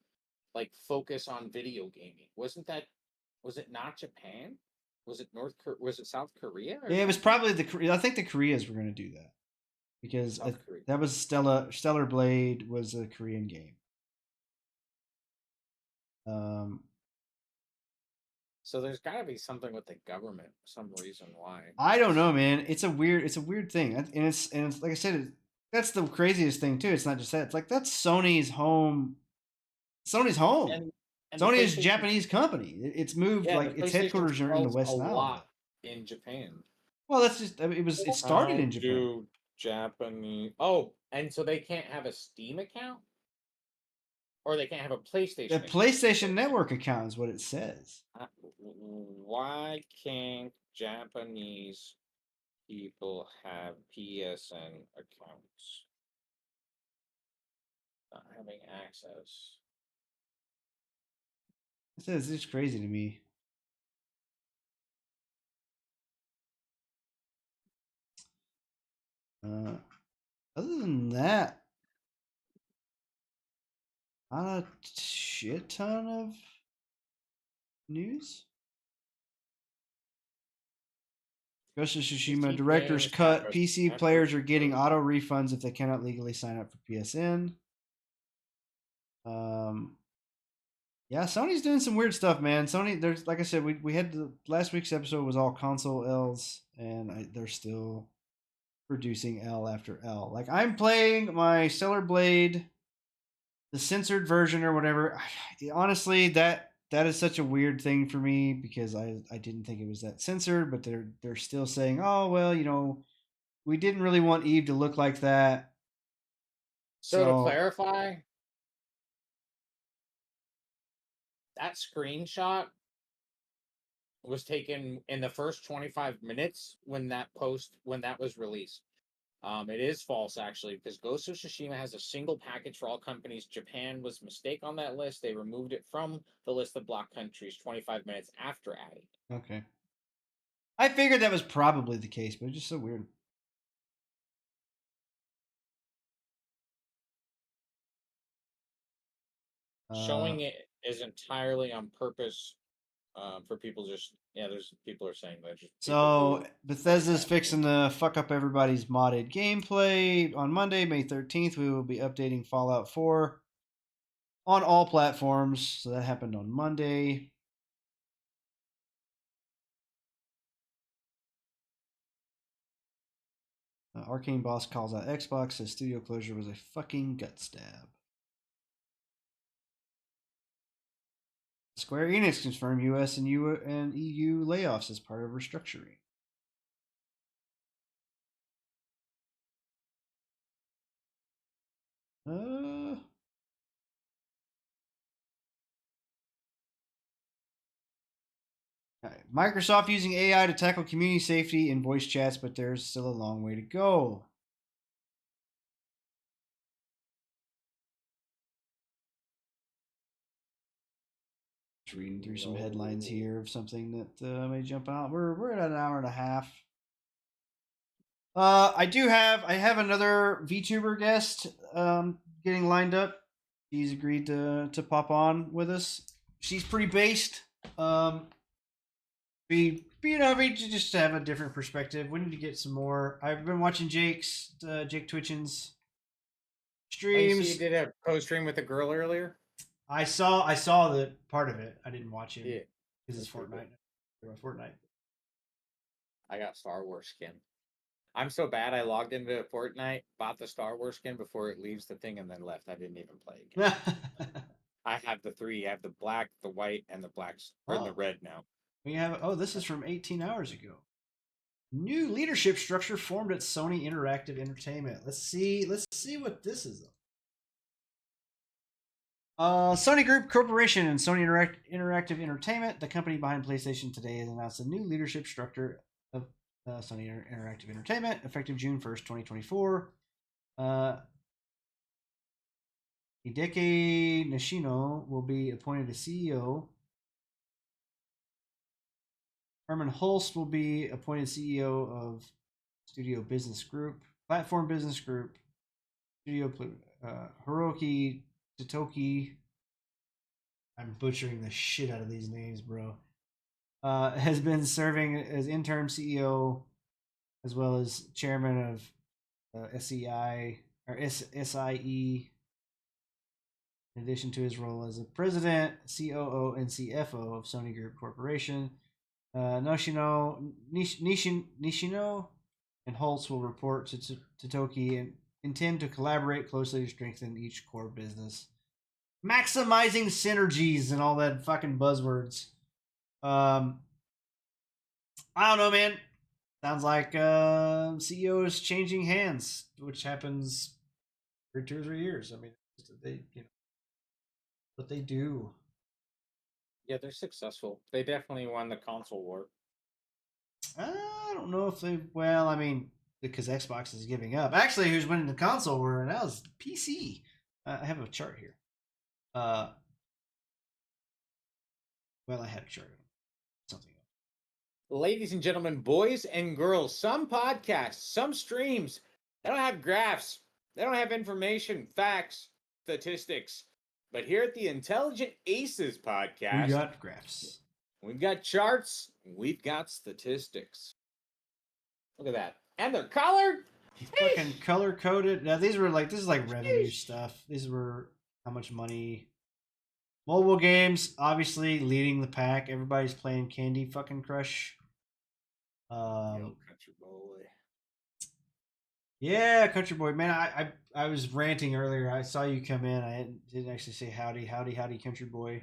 like focus on video gaming? Was it not Japan? Was it was it South Korea or Yeah, it was something? probably I think the Koreas were going to do that because South Korea. that was Stellar Blade was a Korean game. Um, So there's got to be something with the government, some reason why. I don't know, man. It's a weird thing, and it's like I said, that's the craziest thing too. It's not just that. It's like that's Sony's home. Sony's home. And the Sony is a PlayStation, Japanese company. It's moved yeah, the like its PlayStation headquarters are in the sells a West Nile. lot in Japan. Well, that's just it started How in Japan. do Japanese? Oh, and so they can't have a Steam account, or they can't have a PlayStation The account. PlayStation Network account is what it says. Why can't Japanese people have PSN accounts? Not having access. It says it's crazy to me. Other than that, not a shit ton of news. Ghost of Tsushima PC director's games cut. have a PC separate players are getting version. auto refunds if they cannot legally sign up for PSN. Yeah, Sony's doing some weird stuff, man. Sony, there's like I said, we had last week's episode was all console L's, and they're still producing L after L. Like I'm playing my Stellar Blade, the censored version or whatever. Honestly, that is such a weird thing for me because I didn't think it was that censored, but they're still saying, oh well, we didn't really want Eve to look like that. So to So clarify, that screenshot was taken in the first 25 minutes when that was released. It is false actually because Ghost of Tsushima has a single package for all companies. Japan was a mistake on that list. They removed it from the list of blocked countries 25 minutes after adding. okay, I figured that was probably the case, but it's just so weird. Showing it is entirely on purpose for people. There's people are saying that. Just So Bethesda's fixing to fuck up everybody's modded gameplay. On Monday, May 13th, we will be updating Fallout 4 on all platforms. So that happened on Monday. Arcane Boss calls out Xbox, says studio closure was a fucking gut stab. Square Enix confirmed US and EU layoffs as part of restructuring. Microsoft using AI to tackle community safety in voice chats, but there's still a long way to go. Just reading through some headlines here of something that may jump out. We're at an hour and a half. I have another VTuber guest getting lined up. He's agreed to pop on with us. She's pretty based. We just have a different perspective. We need to get some more. I've been watching Jake Twitchin's streams. you did a post stream with a girl earlier. I saw the part of it. I didn't watch it. Yeah, because it's Fortnite. Fortnite. I got Star Wars skin. I'm so bad. I logged into Fortnite, bought the Star Wars skin before it leaves the thing, and then left. I didn't even play again. I have the three. I have the black, the white, and the blacks, or the Oh. red now. We have. Oh, this is from 18 hours ago. New leadership structure formed at Sony Interactive Entertainment. Let's see what this is. Sony Group Corporation and Sony Interactive Entertainment, the company behind PlayStation Today, has announced a new leadership structure of Sony Interactive Entertainment, effective June 1st, 2024. Hideki Nishino will be appointed as CEO. Herman Hulst will be appointed CEO of Studio Business Group, Platform Business Group, Studio Hiroki Totoki. I'm butchering the shit out of these names, bro. Has been serving as interim CEO as well as chairman of SEI or SIE. In addition to his role as a president, COO, and CFO of Sony Group Corporation, Nishino and Holtz will report to Totoki and intend to collaborate closely to strengthen each core business, maximizing synergies and all that fucking buzzwords. I don't know, man. Sounds like CEO is changing hands, which happens every 2 or 3 years. I mean, they what they do. Yeah, they're successful. They definitely won the console war. I don't know if they. Well, I mean, because Xbox is giving up. Actually, who's winning the console war now is PC. I have a chart here. Well, I had a chart. Something else. Ladies and gentlemen, boys and girls, some podcasts, some streams, they don't have graphs. They don't have information, facts, statistics. But here at the Intelligent Aces podcast, We got graphs. we've got charts, we've got statistics. Look at that. And they're colored. Fucking color coded. Now this is like revenue Sheesh. stuff. These were how much money. Mobile games, obviously leading the pack. Everybody's playing Candy fucking Crush. Yo, country boy. Yeah, Country Boy, man. I was ranting earlier. I saw you come in. I didn't actually say howdy, Country Boy.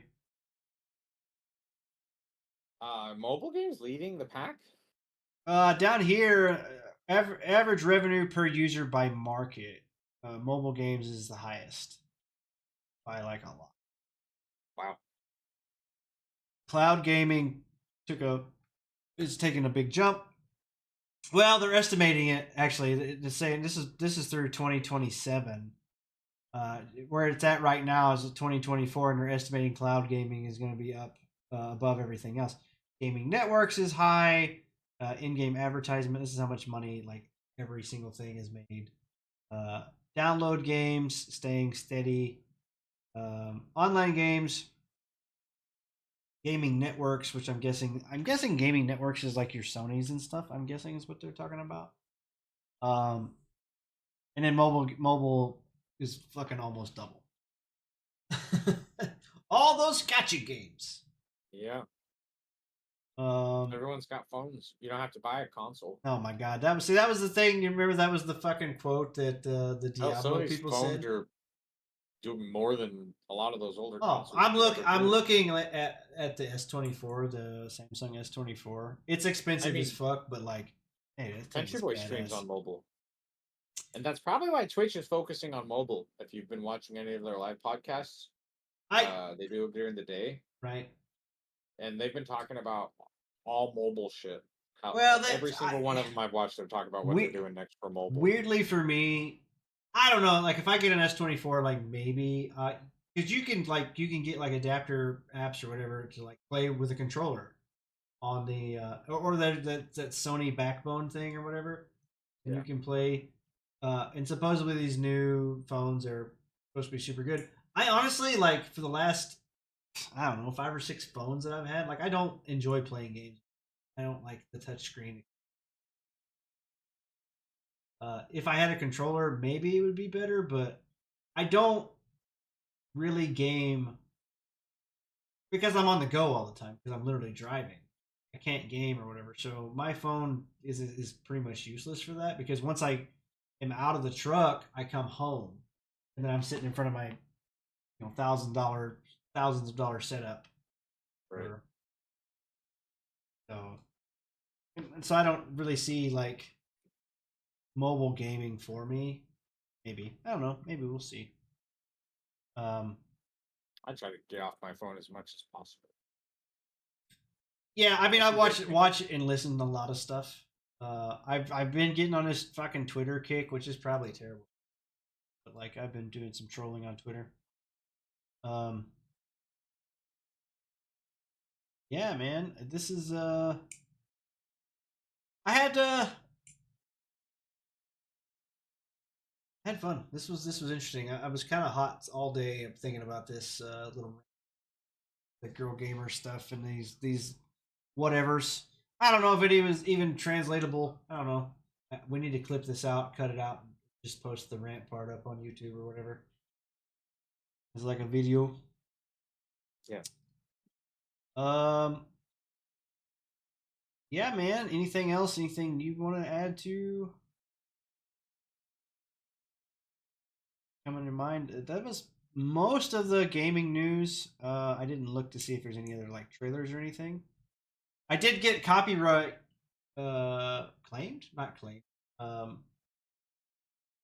Mobile games leading the pack? Down here, average revenue per user by market. Mobile games is the highest by like a lot. Wow. Cloud gaming is taking a big jump. Well, they're estimating it actually. They're saying this is through 2027. Where it's at right now is at 2024, and they're estimating cloud gaming is going to be up above everything else. Gaming networks is high. In-game advertisement. This is how much money like every single thing is made. Download games staying steady. Online games. Gaming networks, which I'm guessing gaming networks is like your Sonys and stuff. I'm guessing is what they're talking about. And then mobile is fucking almost double. All those gotcha games. Yeah. Um, Everyone's got phones. You don't have to buy a console. oh my god, that was the thing. You remember that was the fucking quote that the Hell, Diablo some of these people phones said. are doing more than a lot of those older Oh, consoles. I'm looking at the S24, the Samsung S24. It's expensive as fuck, but like, hey, that thing Country is Boy streams badass. on mobile. And that's probably why Twitch is focusing on mobile. If you've been watching any of their live podcasts, they do it during the day. Right. And they've been talking about all mobile shit. Well, every single one of them I've watched, they're talking about what they're doing next for mobile. Weirdly for me, I don't know. Like if I get an S24, like maybe because you can get like adapter apps or whatever to like play with a controller on the or that Sony backbone thing or whatever, and you can play. And supposedly these new phones are supposed to be super good. I honestly like for the last, I don't know, 5 or 6 phones that I've had, like I don't enjoy playing games. I don't like the touch screen. If I had a controller, maybe it would be better, but I don't really game because I'm on the go all the time because I'm literally driving. I can't game or whatever. So my phone is pretty much useless for that because once I am out of the truck, I come home and then I'm sitting in front of my thousands of dollar setup. Right. So I don't really see like mobile gaming for me. Maybe, I don't know. Maybe we'll see. I try to get off my phone as much as possible. Yeah, I mean, I That's watch and listen to a lot of stuff. I've been getting on this fucking Twitter kick, which is probably terrible. But like, I've been doing some trolling on Twitter. Yeah, man, this is I had fun. This was interesting. I was kind of hot all day thinking about this little the girl gamer stuff and these whatevers. I don't know if it was even translatable. I don't know. We need to clip this out, cut it out, and just post the rant part up on YouTube or whatever. It's like a video. Yeah. Yeah, man. Anything else? Anything you want to add to? Come in your mind? That was most of the gaming news. I didn't look to see if there's any other like trailers or anything. I did get copyright claimed, not claimed.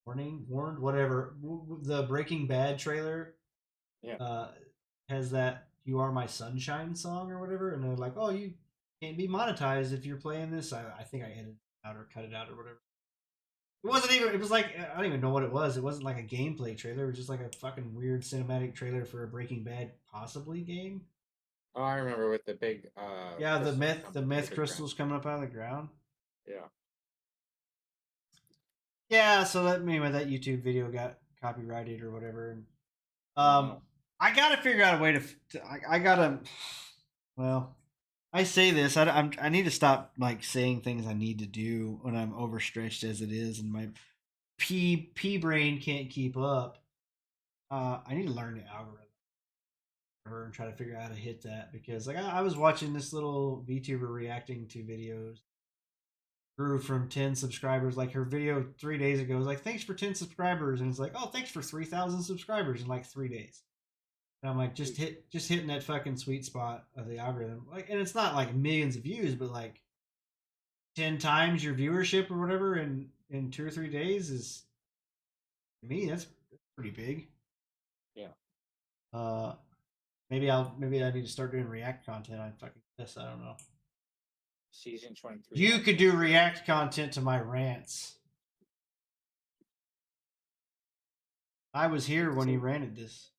Warned, whatever. The Breaking Bad trailer, Yeah. has that "You Are My Sunshine" song or whatever, and they're like, "Oh, you can't be monetized if you're playing this." I think I edited it out or cut it out or whatever. It wasn't even. It was like I don't even know what it was. It wasn't like a gameplay trailer. It was just like a fucking weird cinematic trailer for a Breaking Bad possibly game. Oh, I remember with the big Yeah, the crystals meth coming out of the crystals coming up out of the ground. ground. Yeah, so that maybe that YouTube video got copyrighted or whatever. And I gotta figure out a way I gotta. Well, I say this. I need to stop like saying things I need to do when I'm overstretched as it is, and my P brain can't keep up. I need to learn the algorithm and try to figure out how to hit that because like I was watching this little VTuber reacting to videos. Grew from 10 subscribers. Like her video 3 days ago was like, "Thanks for 10 subscribers," and it's like, "Oh, thanks for 3,000 subscribers in like 3 days." And I'm like, just hitting that fucking sweet spot of the algorithm. Like, and it's not like millions of views, but like 10 times your viewership or whatever in 2 or 3 days is, to me, that's pretty big. Yeah. Maybe I need to start doing React content. I fucking guess I don't know. Season 23. You could do React content to my rants. I was here when he ranted this.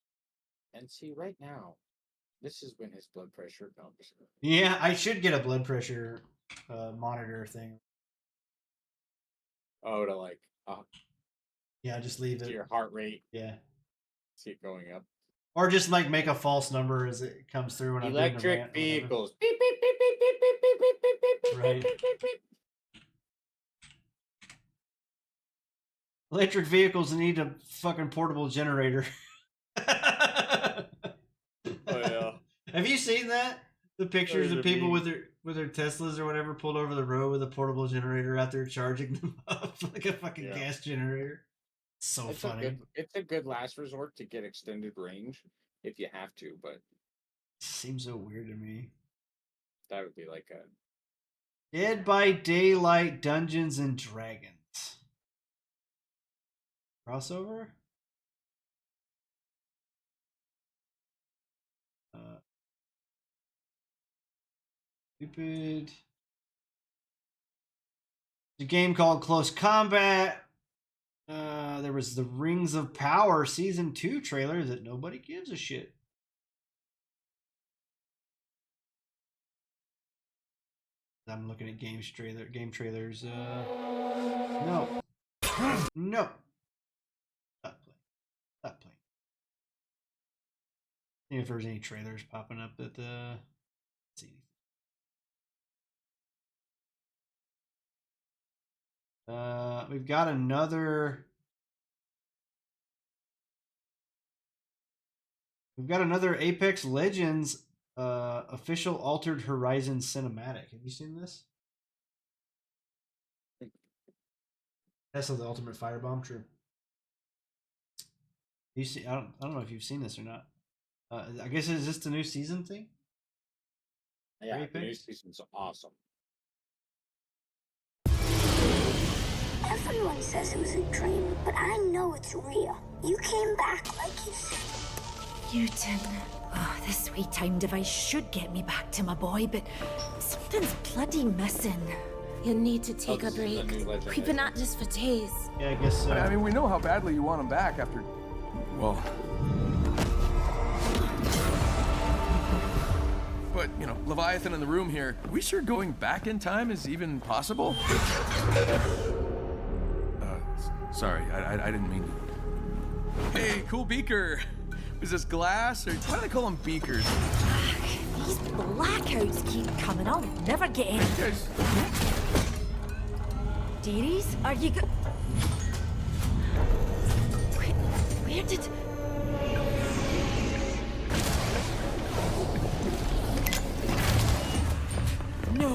And see, right now, this is when his blood pressure comes. Yeah, I should get a blood pressure monitor thing. Oh, to like, Yeah, just leave to it. your heart rate. Yeah. See it going up. Or just like make a false number as it comes through when I'm doing the Electric rant. vehicles. Beep, beep, beep, beep, beep, beep, beep, beep, beep, beep, Right. beep, beep, beep. Electric vehicles need a fucking portable generator. Oh yeah. Have you seen that? The pictures Those of are people mean. with their Teslas or whatever pulled over the road with a portable generator out there charging them up like a fucking gas generator. So It's funny. it's a good last resort to get extended range if you have to, but Seems so weird to me. that would be like a Dead by Daylight Dungeons and Dragons. Crossover? Stupid. A game called Close Combat. There was the Rings of Power Season 2 trailer that nobody gives a shit. I'm looking at game trailers. No. No. Stop playing. See if there's any trailers popping up that let's see. We've got another Apex Legends official Altered Horizon cinematic. Have you seen this? Tesla the Ultimate Firebomb, true. You see, I don't know if you've seen this or not. I guess is this the new season thing? Yeah, the new Apex? season's awesome. Everyone says it was a dream, but I know it's real. You came back like you said. Newton. Oh, the sweet time device should get me back to my boy, but something's bloody missing. You need to take a this is the break. new legend, We've been right? at this for days. Yeah, I guess so. I mean, we know how badly you want him back after. Well. But, you know, Leviathan in the room here. We sure going back in time is even possible? Sorry, I didn't mean to. Hey, cool beaker. Was this glass, or why do they call them beakers? These blackouts keep coming. I'll never get any. Guys, Dearies, are you go- Where did... No.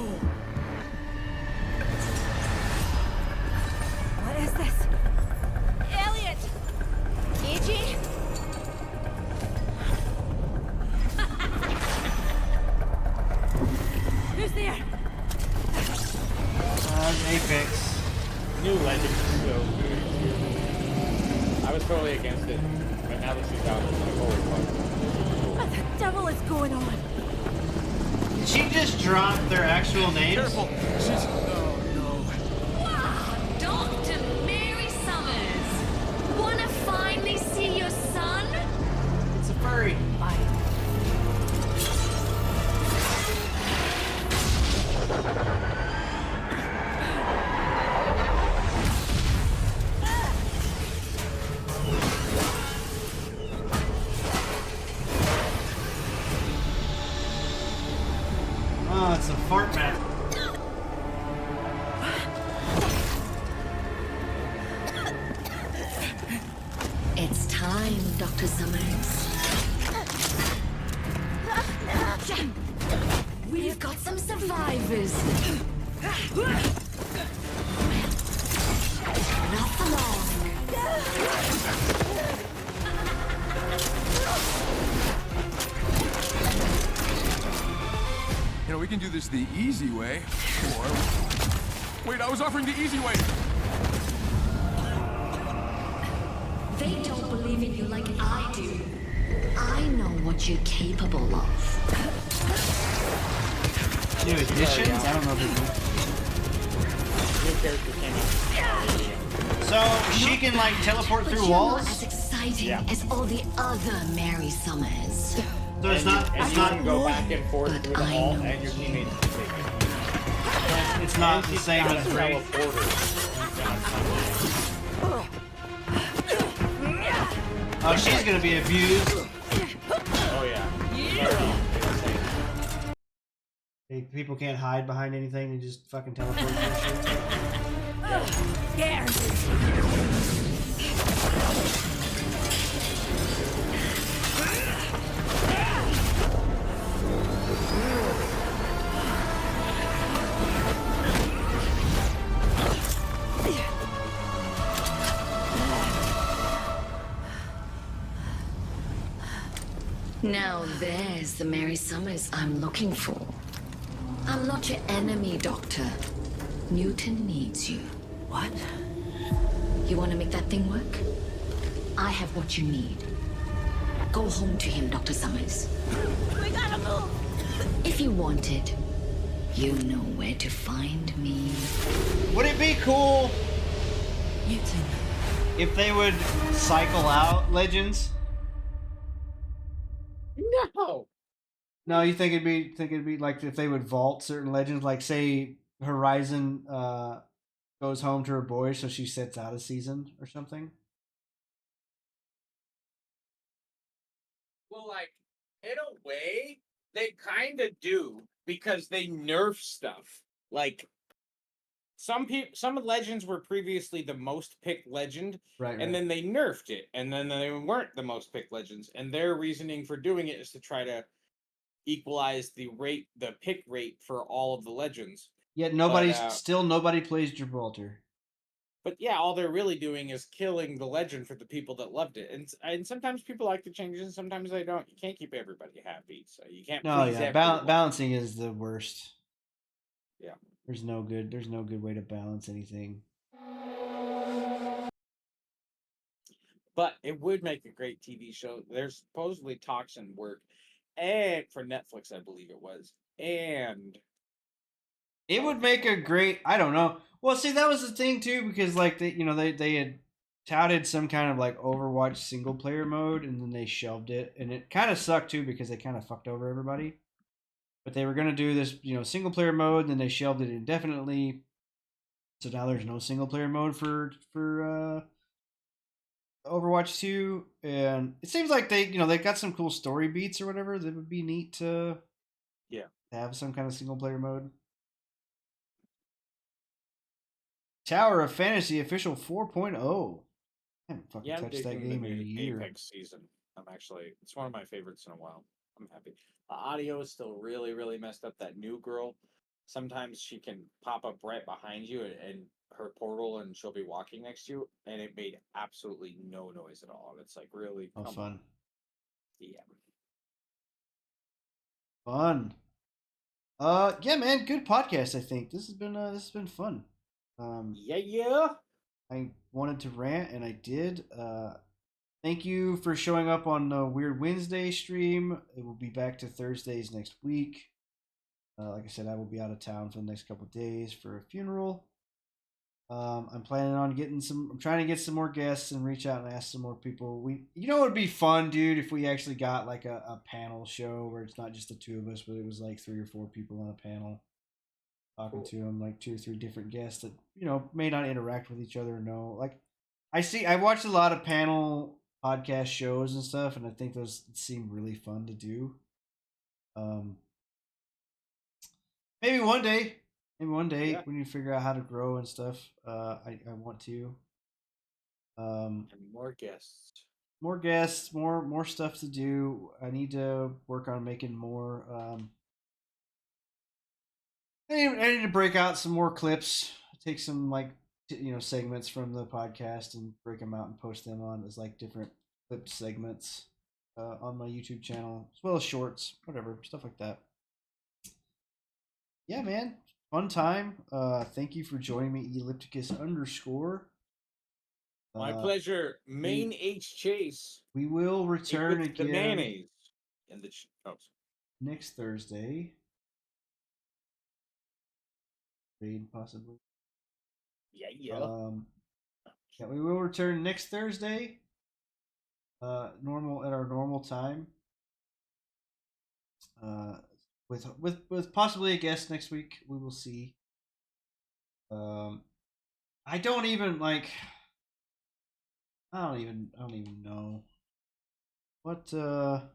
What is this? Elliot! AJ? Who's there? Apex. New legend is so good. I was totally against it, but now that she's out, it's like, holy fuck. What the devil is going on? Did she just drop their actual names? careful. She's. Oh, no. Wow, Dr. Mary Summers. Wanna finally see your son? It's a furry. Oh, it's a fart map. It's time, Dr. Summers. We've got some survivors. Not for long. You know, we can do this the easy way, or... Wait, I was offering the easy way! They don't believe in you like I do. I know what you're capable of. New additions? I don't know if New character came out. So she can like teleport But through you're walls? not as exciting Yeah. as all the other Mary Summers. So it's not And it's you can not go back and forth But through the I hall, know and your teammates can take it. it's not the She's same got as a Ray. teleporter. Oh, she's gonna be abused. Oh yeah. Hey, people can't hide behind anything and just fucking teleport through shit. There. Now there's the Mary Summers I'm looking for. I'm not your enemy, Doctor. Newton needs you. What? You want to make that thing work? I have what you need. Go home to him, Dr. Summers. We gotta move! If you want it, you know where to find me. Would it be cool Newton. if they would cycle out legends? No. No, you think it'd be like if they would vault certain legends, like say Horizon goes home to her boys, so she sits out a season or something. Well, like in a way, they kind of do because they nerf stuff. Like some legends were previously the most picked legend, Right. and then they nerfed it, and then they weren't the most picked legends. And their reasoning for doing it is to try to equalize the pick rate for all of the legends. Yet nobody but, still nobody plays Gibraltar. But yeah, all they're really doing is killing the legend for the people that loved it. And sometimes people like the changes, and sometimes they don't. You can't keep everybody happy, so you can't No, please yeah, everyone. balancing is the worst. Yeah. There's no good way to balance anything. But it would make a great TV show. There's supposedly talks and work, and for Netflix, I believe it was, and it would make a great. I don't know. Well, see, that was the thing too, because like they had touted some kind of like Overwatch single player mode, and then they shelved it, and it kind of sucked too because they kind of fucked over everybody. But they were gonna do this, single player mode, and then they shelved it indefinitely. So now there's no single player mode for Overwatch 2, and it seems like they got some cool story beats or whatever that would be neat to have some kind of single player mode. Tower of Fantasy official 4.0. I haven't fucking I'm touched that digging game the in a new year. Apex season. It's one of my favorites in a while. I'm happy. The audio is still really, really messed up. That new girl, sometimes she can pop up right behind you and her portal, and she'll be walking next to you, and it made absolutely no noise at all. It's like, really, Oh, come fun. on. Yeah. Fun. Yeah, man, good podcast. I think this has been fun. Yeah. I wanted to rant, and I did. Thank you for showing up on the Weird Wednesday stream. It will be back to Thursdays next week. Like I said, I will be out of town for the next couple of days for a funeral. I'm planning on I'm trying to get some more guests and reach out and ask some more people. It would be fun, dude, if we actually got like a panel show where it's not just the two of us, but it was like 3 or 4 people on a panel talking to them, like 2 or 3 different guests that, may not interact with each other or know. Like, I watched a lot of panel podcast shows and stuff, and I think those seem really fun to do. Maybe one day. When you figure out how to grow and stuff, I want to. And more guests. More stuff to do. I need to work on making more. I need to break out some more clips. Take some segments from the podcast and break them out and post them on as like different clip segments on my YouTube channel, as well as shorts, whatever stuff like that. Yeah, man, fun time. Thank you for joining me, Ellipticus _. My pleasure. Main H Chase. We will return again. The mayonnaise and the next Thursday. Possibly. Yeah. Yeah, we will return next Thursday. Normal at our normal time. With possibly a guest next week. We will see. I don't even know what the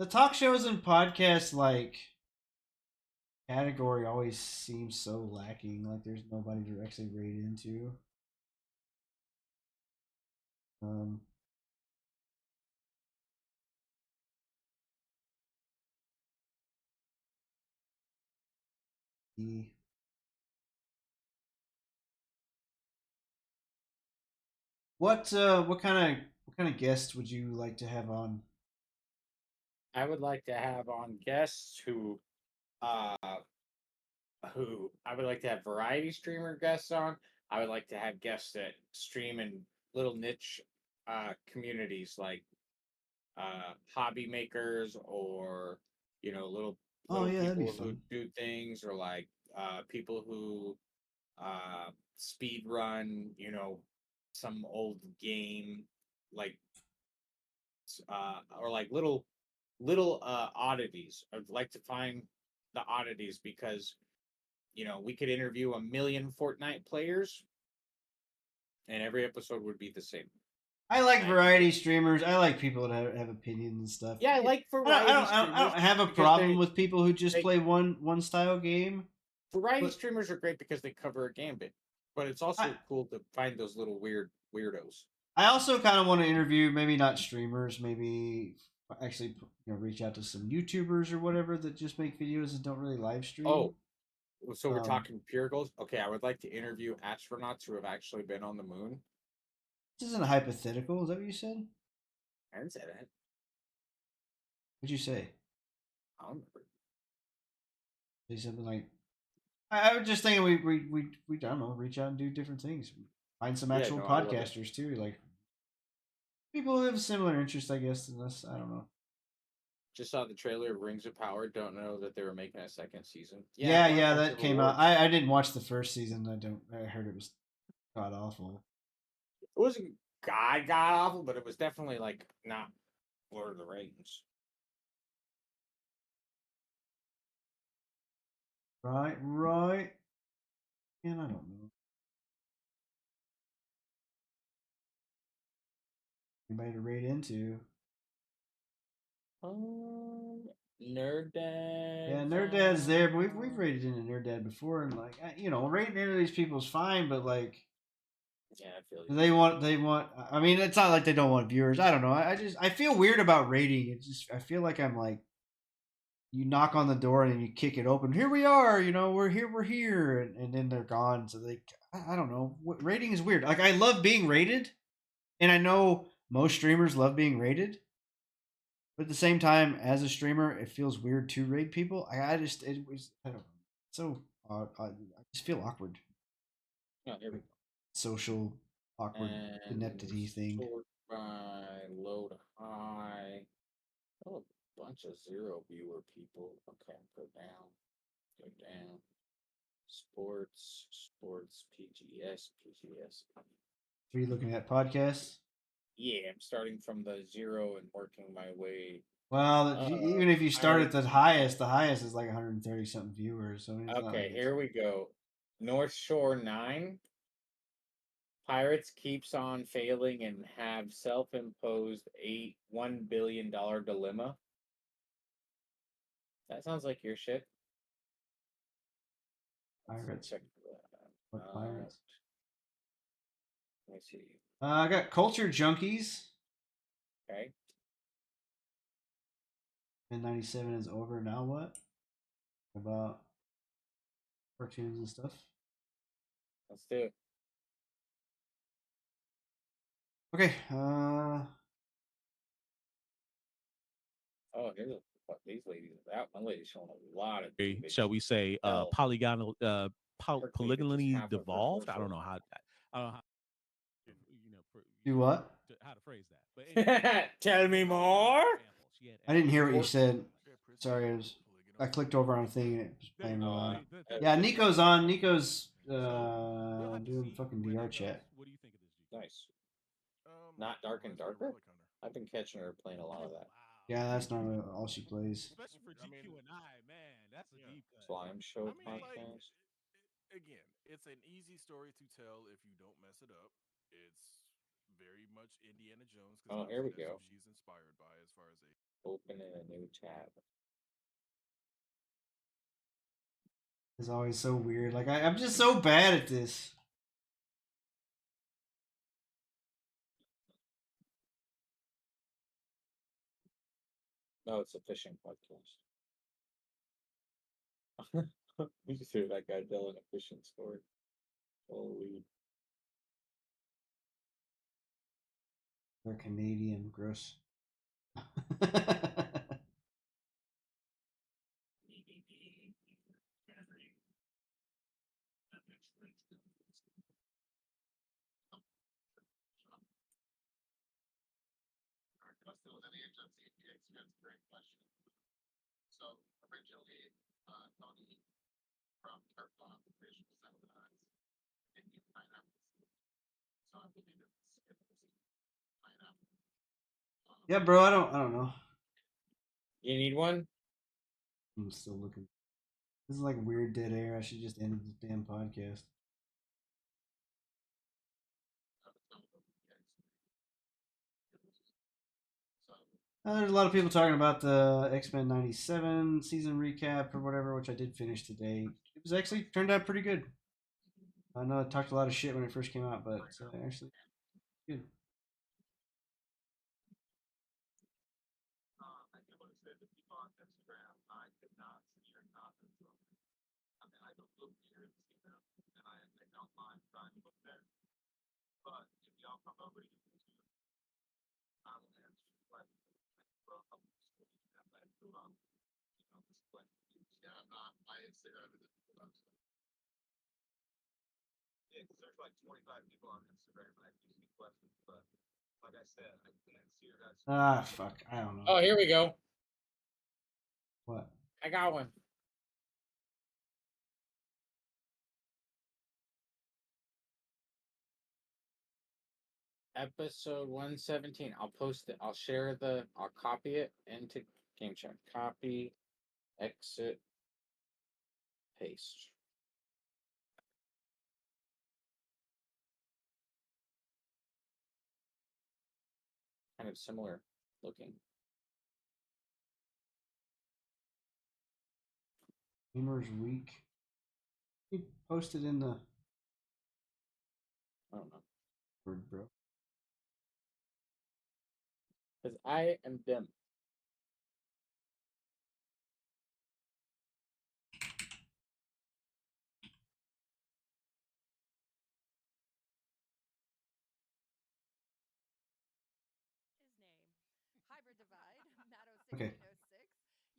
talk shows and podcasts category always seems so lacking. Like there's nobody to actually rate into. What kind of guests would you like to have on? I would like to have on guests who I would like to have variety streamer guests on. I would like to have guests that stream in little niche communities like hobby makers, or little people who do things, or like people who speed run some old game, like or like little oddities. I'd like to find the oddities because we could interview 1 million Fortnite players and every episode would be the same. I like variety streamers. I like people that have opinions and stuff. Yeah, I like variety streamers. I don't have a problem with people who just play one style game. Variety streamers are great because they cover a gambit, but it's also cool to find those little weirdos. I also kind of want to interview, maybe not streamers, maybe actually reach out to some YouTubers or whatever that just make videos and don't really live stream. Oh, So we're talking pure goals. Okay, I would like to interview astronauts who have actually been on the moon. This isn't hypothetical. Is that what you said? I didn't say that. What'd you say? I don't remember. Say something like, I was just thinking we I don't know, reach out and do different things. Find some actual podcasters too, like people who have similar interests, I guess, than us. I don't know. Just saw the trailer of Rings of Power. Don't know that they were making a second season. Yeah, that came out. I didn't watch the first season. I heard it was god awful. It wasn't god awful, but it was definitely like not Lord of the Rings. Right. And I don't know. Anybody to raid into? Nerd Dad. Yeah, Nerd Dad's there, but we've raided into Nerd Dad before, and like raiding into these people is fine, but like, yeah, I feel you. They want. I mean, it's not like they don't want viewers. I don't know. I feel weird about raiding. I feel like I'm like, you knock on the door and then you kick it open. Here we are. We're here, and then they're gone. So I don't know. Rating is weird. Like I love being rated, and I know most streamers love being rated. But at the same time, as a streamer, it feels weird to raid people. I don't know. So I just feel awkward. Oh, here we go. Social awkward ineptity thing. Sort by load high. Oh, a bunch of 0 viewer people. Okay, go down. Sports, PGS. Are you looking at podcasts? Yeah, I'm starting from the 0 and working my way. Well, even if you start at the highest is like 130 something viewers. So okay, here we go. North Shore 9. Pirates keeps on failing and have self-imposed $1 billion dilemma. That sounds like your shit. Pirates. Check what pirates? Let me see. I got Culture Junkies. Okay. And 97 is over. Now what? About cartoons and stuff. Let's do it. Okay. Oh, here's these ladies. That one lady's showing a lot of. Shall we say polygonal polygonally devolved? I don't know how. Do what? How to phrase that? But anyway, tell me more. I didn't hear what you said. Sorry, I clicked over on a thing and it was playing real loud. Yeah, Nico's on. Nico's doing fucking VR chat. What do you think of this? Nice. Not Dark and Darker. I've been catching her playing a lot of that. Yeah, that's not all she plays. Especially for GQ and I, man, that's a deep cut. Slime Show podcast. Again, it's an easy story to tell if you don't mess it up. It's very much Indiana Jones. Oh, here we go. She's inspired by as far as opening a new tab. It's always so weird. Like I'm just so bad at this. No, it's a fishing podcast. You just hear that guy telling a fishing story. Holy. They're Canadian. Gross. Yeah, bro. I don't know. You need one? I'm still looking. This is like weird dead air. I should just end this damn podcast. There's a lot of people talking about the X-Men 97 season recap or whatever, which I did finish today. It was actually turned out pretty good. I know I talked a lot of shit when it first came out, but it's actually good. Ah, fuck. I don't know. Oh, here we go. What? I got one. Episode 117. I'll post it. I'll share the. I'll copy it into Game Chat. Copy, exit, paste. Kind of similar looking. Gamers Week. You posted in the. I don't know. Word, bro. Because I am them. His name. Hybrid Divide, Okay. Matto1606.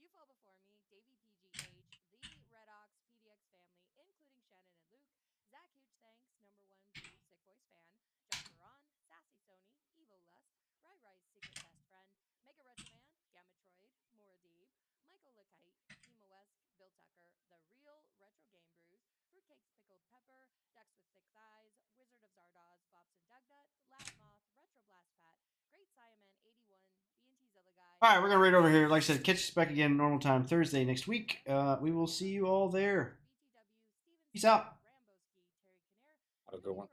You fall before me, Davey PGH, the Red Ox PDX family, including Shannon and Luke, Zach Huge Thanks, number one Blue Sick Voice fan, John Veron, Sassy Sony, Evo Lust, Rai Rice Secret Best Friend, Mega Retro Man, Gamatroid, Muradib, Michael Lekite, Emo-esque, Bill Tucker, The Real Retro Game Brews, Fruitcakes Pickled Pepper, Dex with Six Eyes, Wizard of Zardoz, Bobson Dugnut, Lad Moth, Retro Blast Pat, Great Siaman 81, B&T Zilla Guy. All right, we're gonna raid over here. Like I said, catch us back again normal time Thursday next week. We will see you all there. Peace out. Have a good one.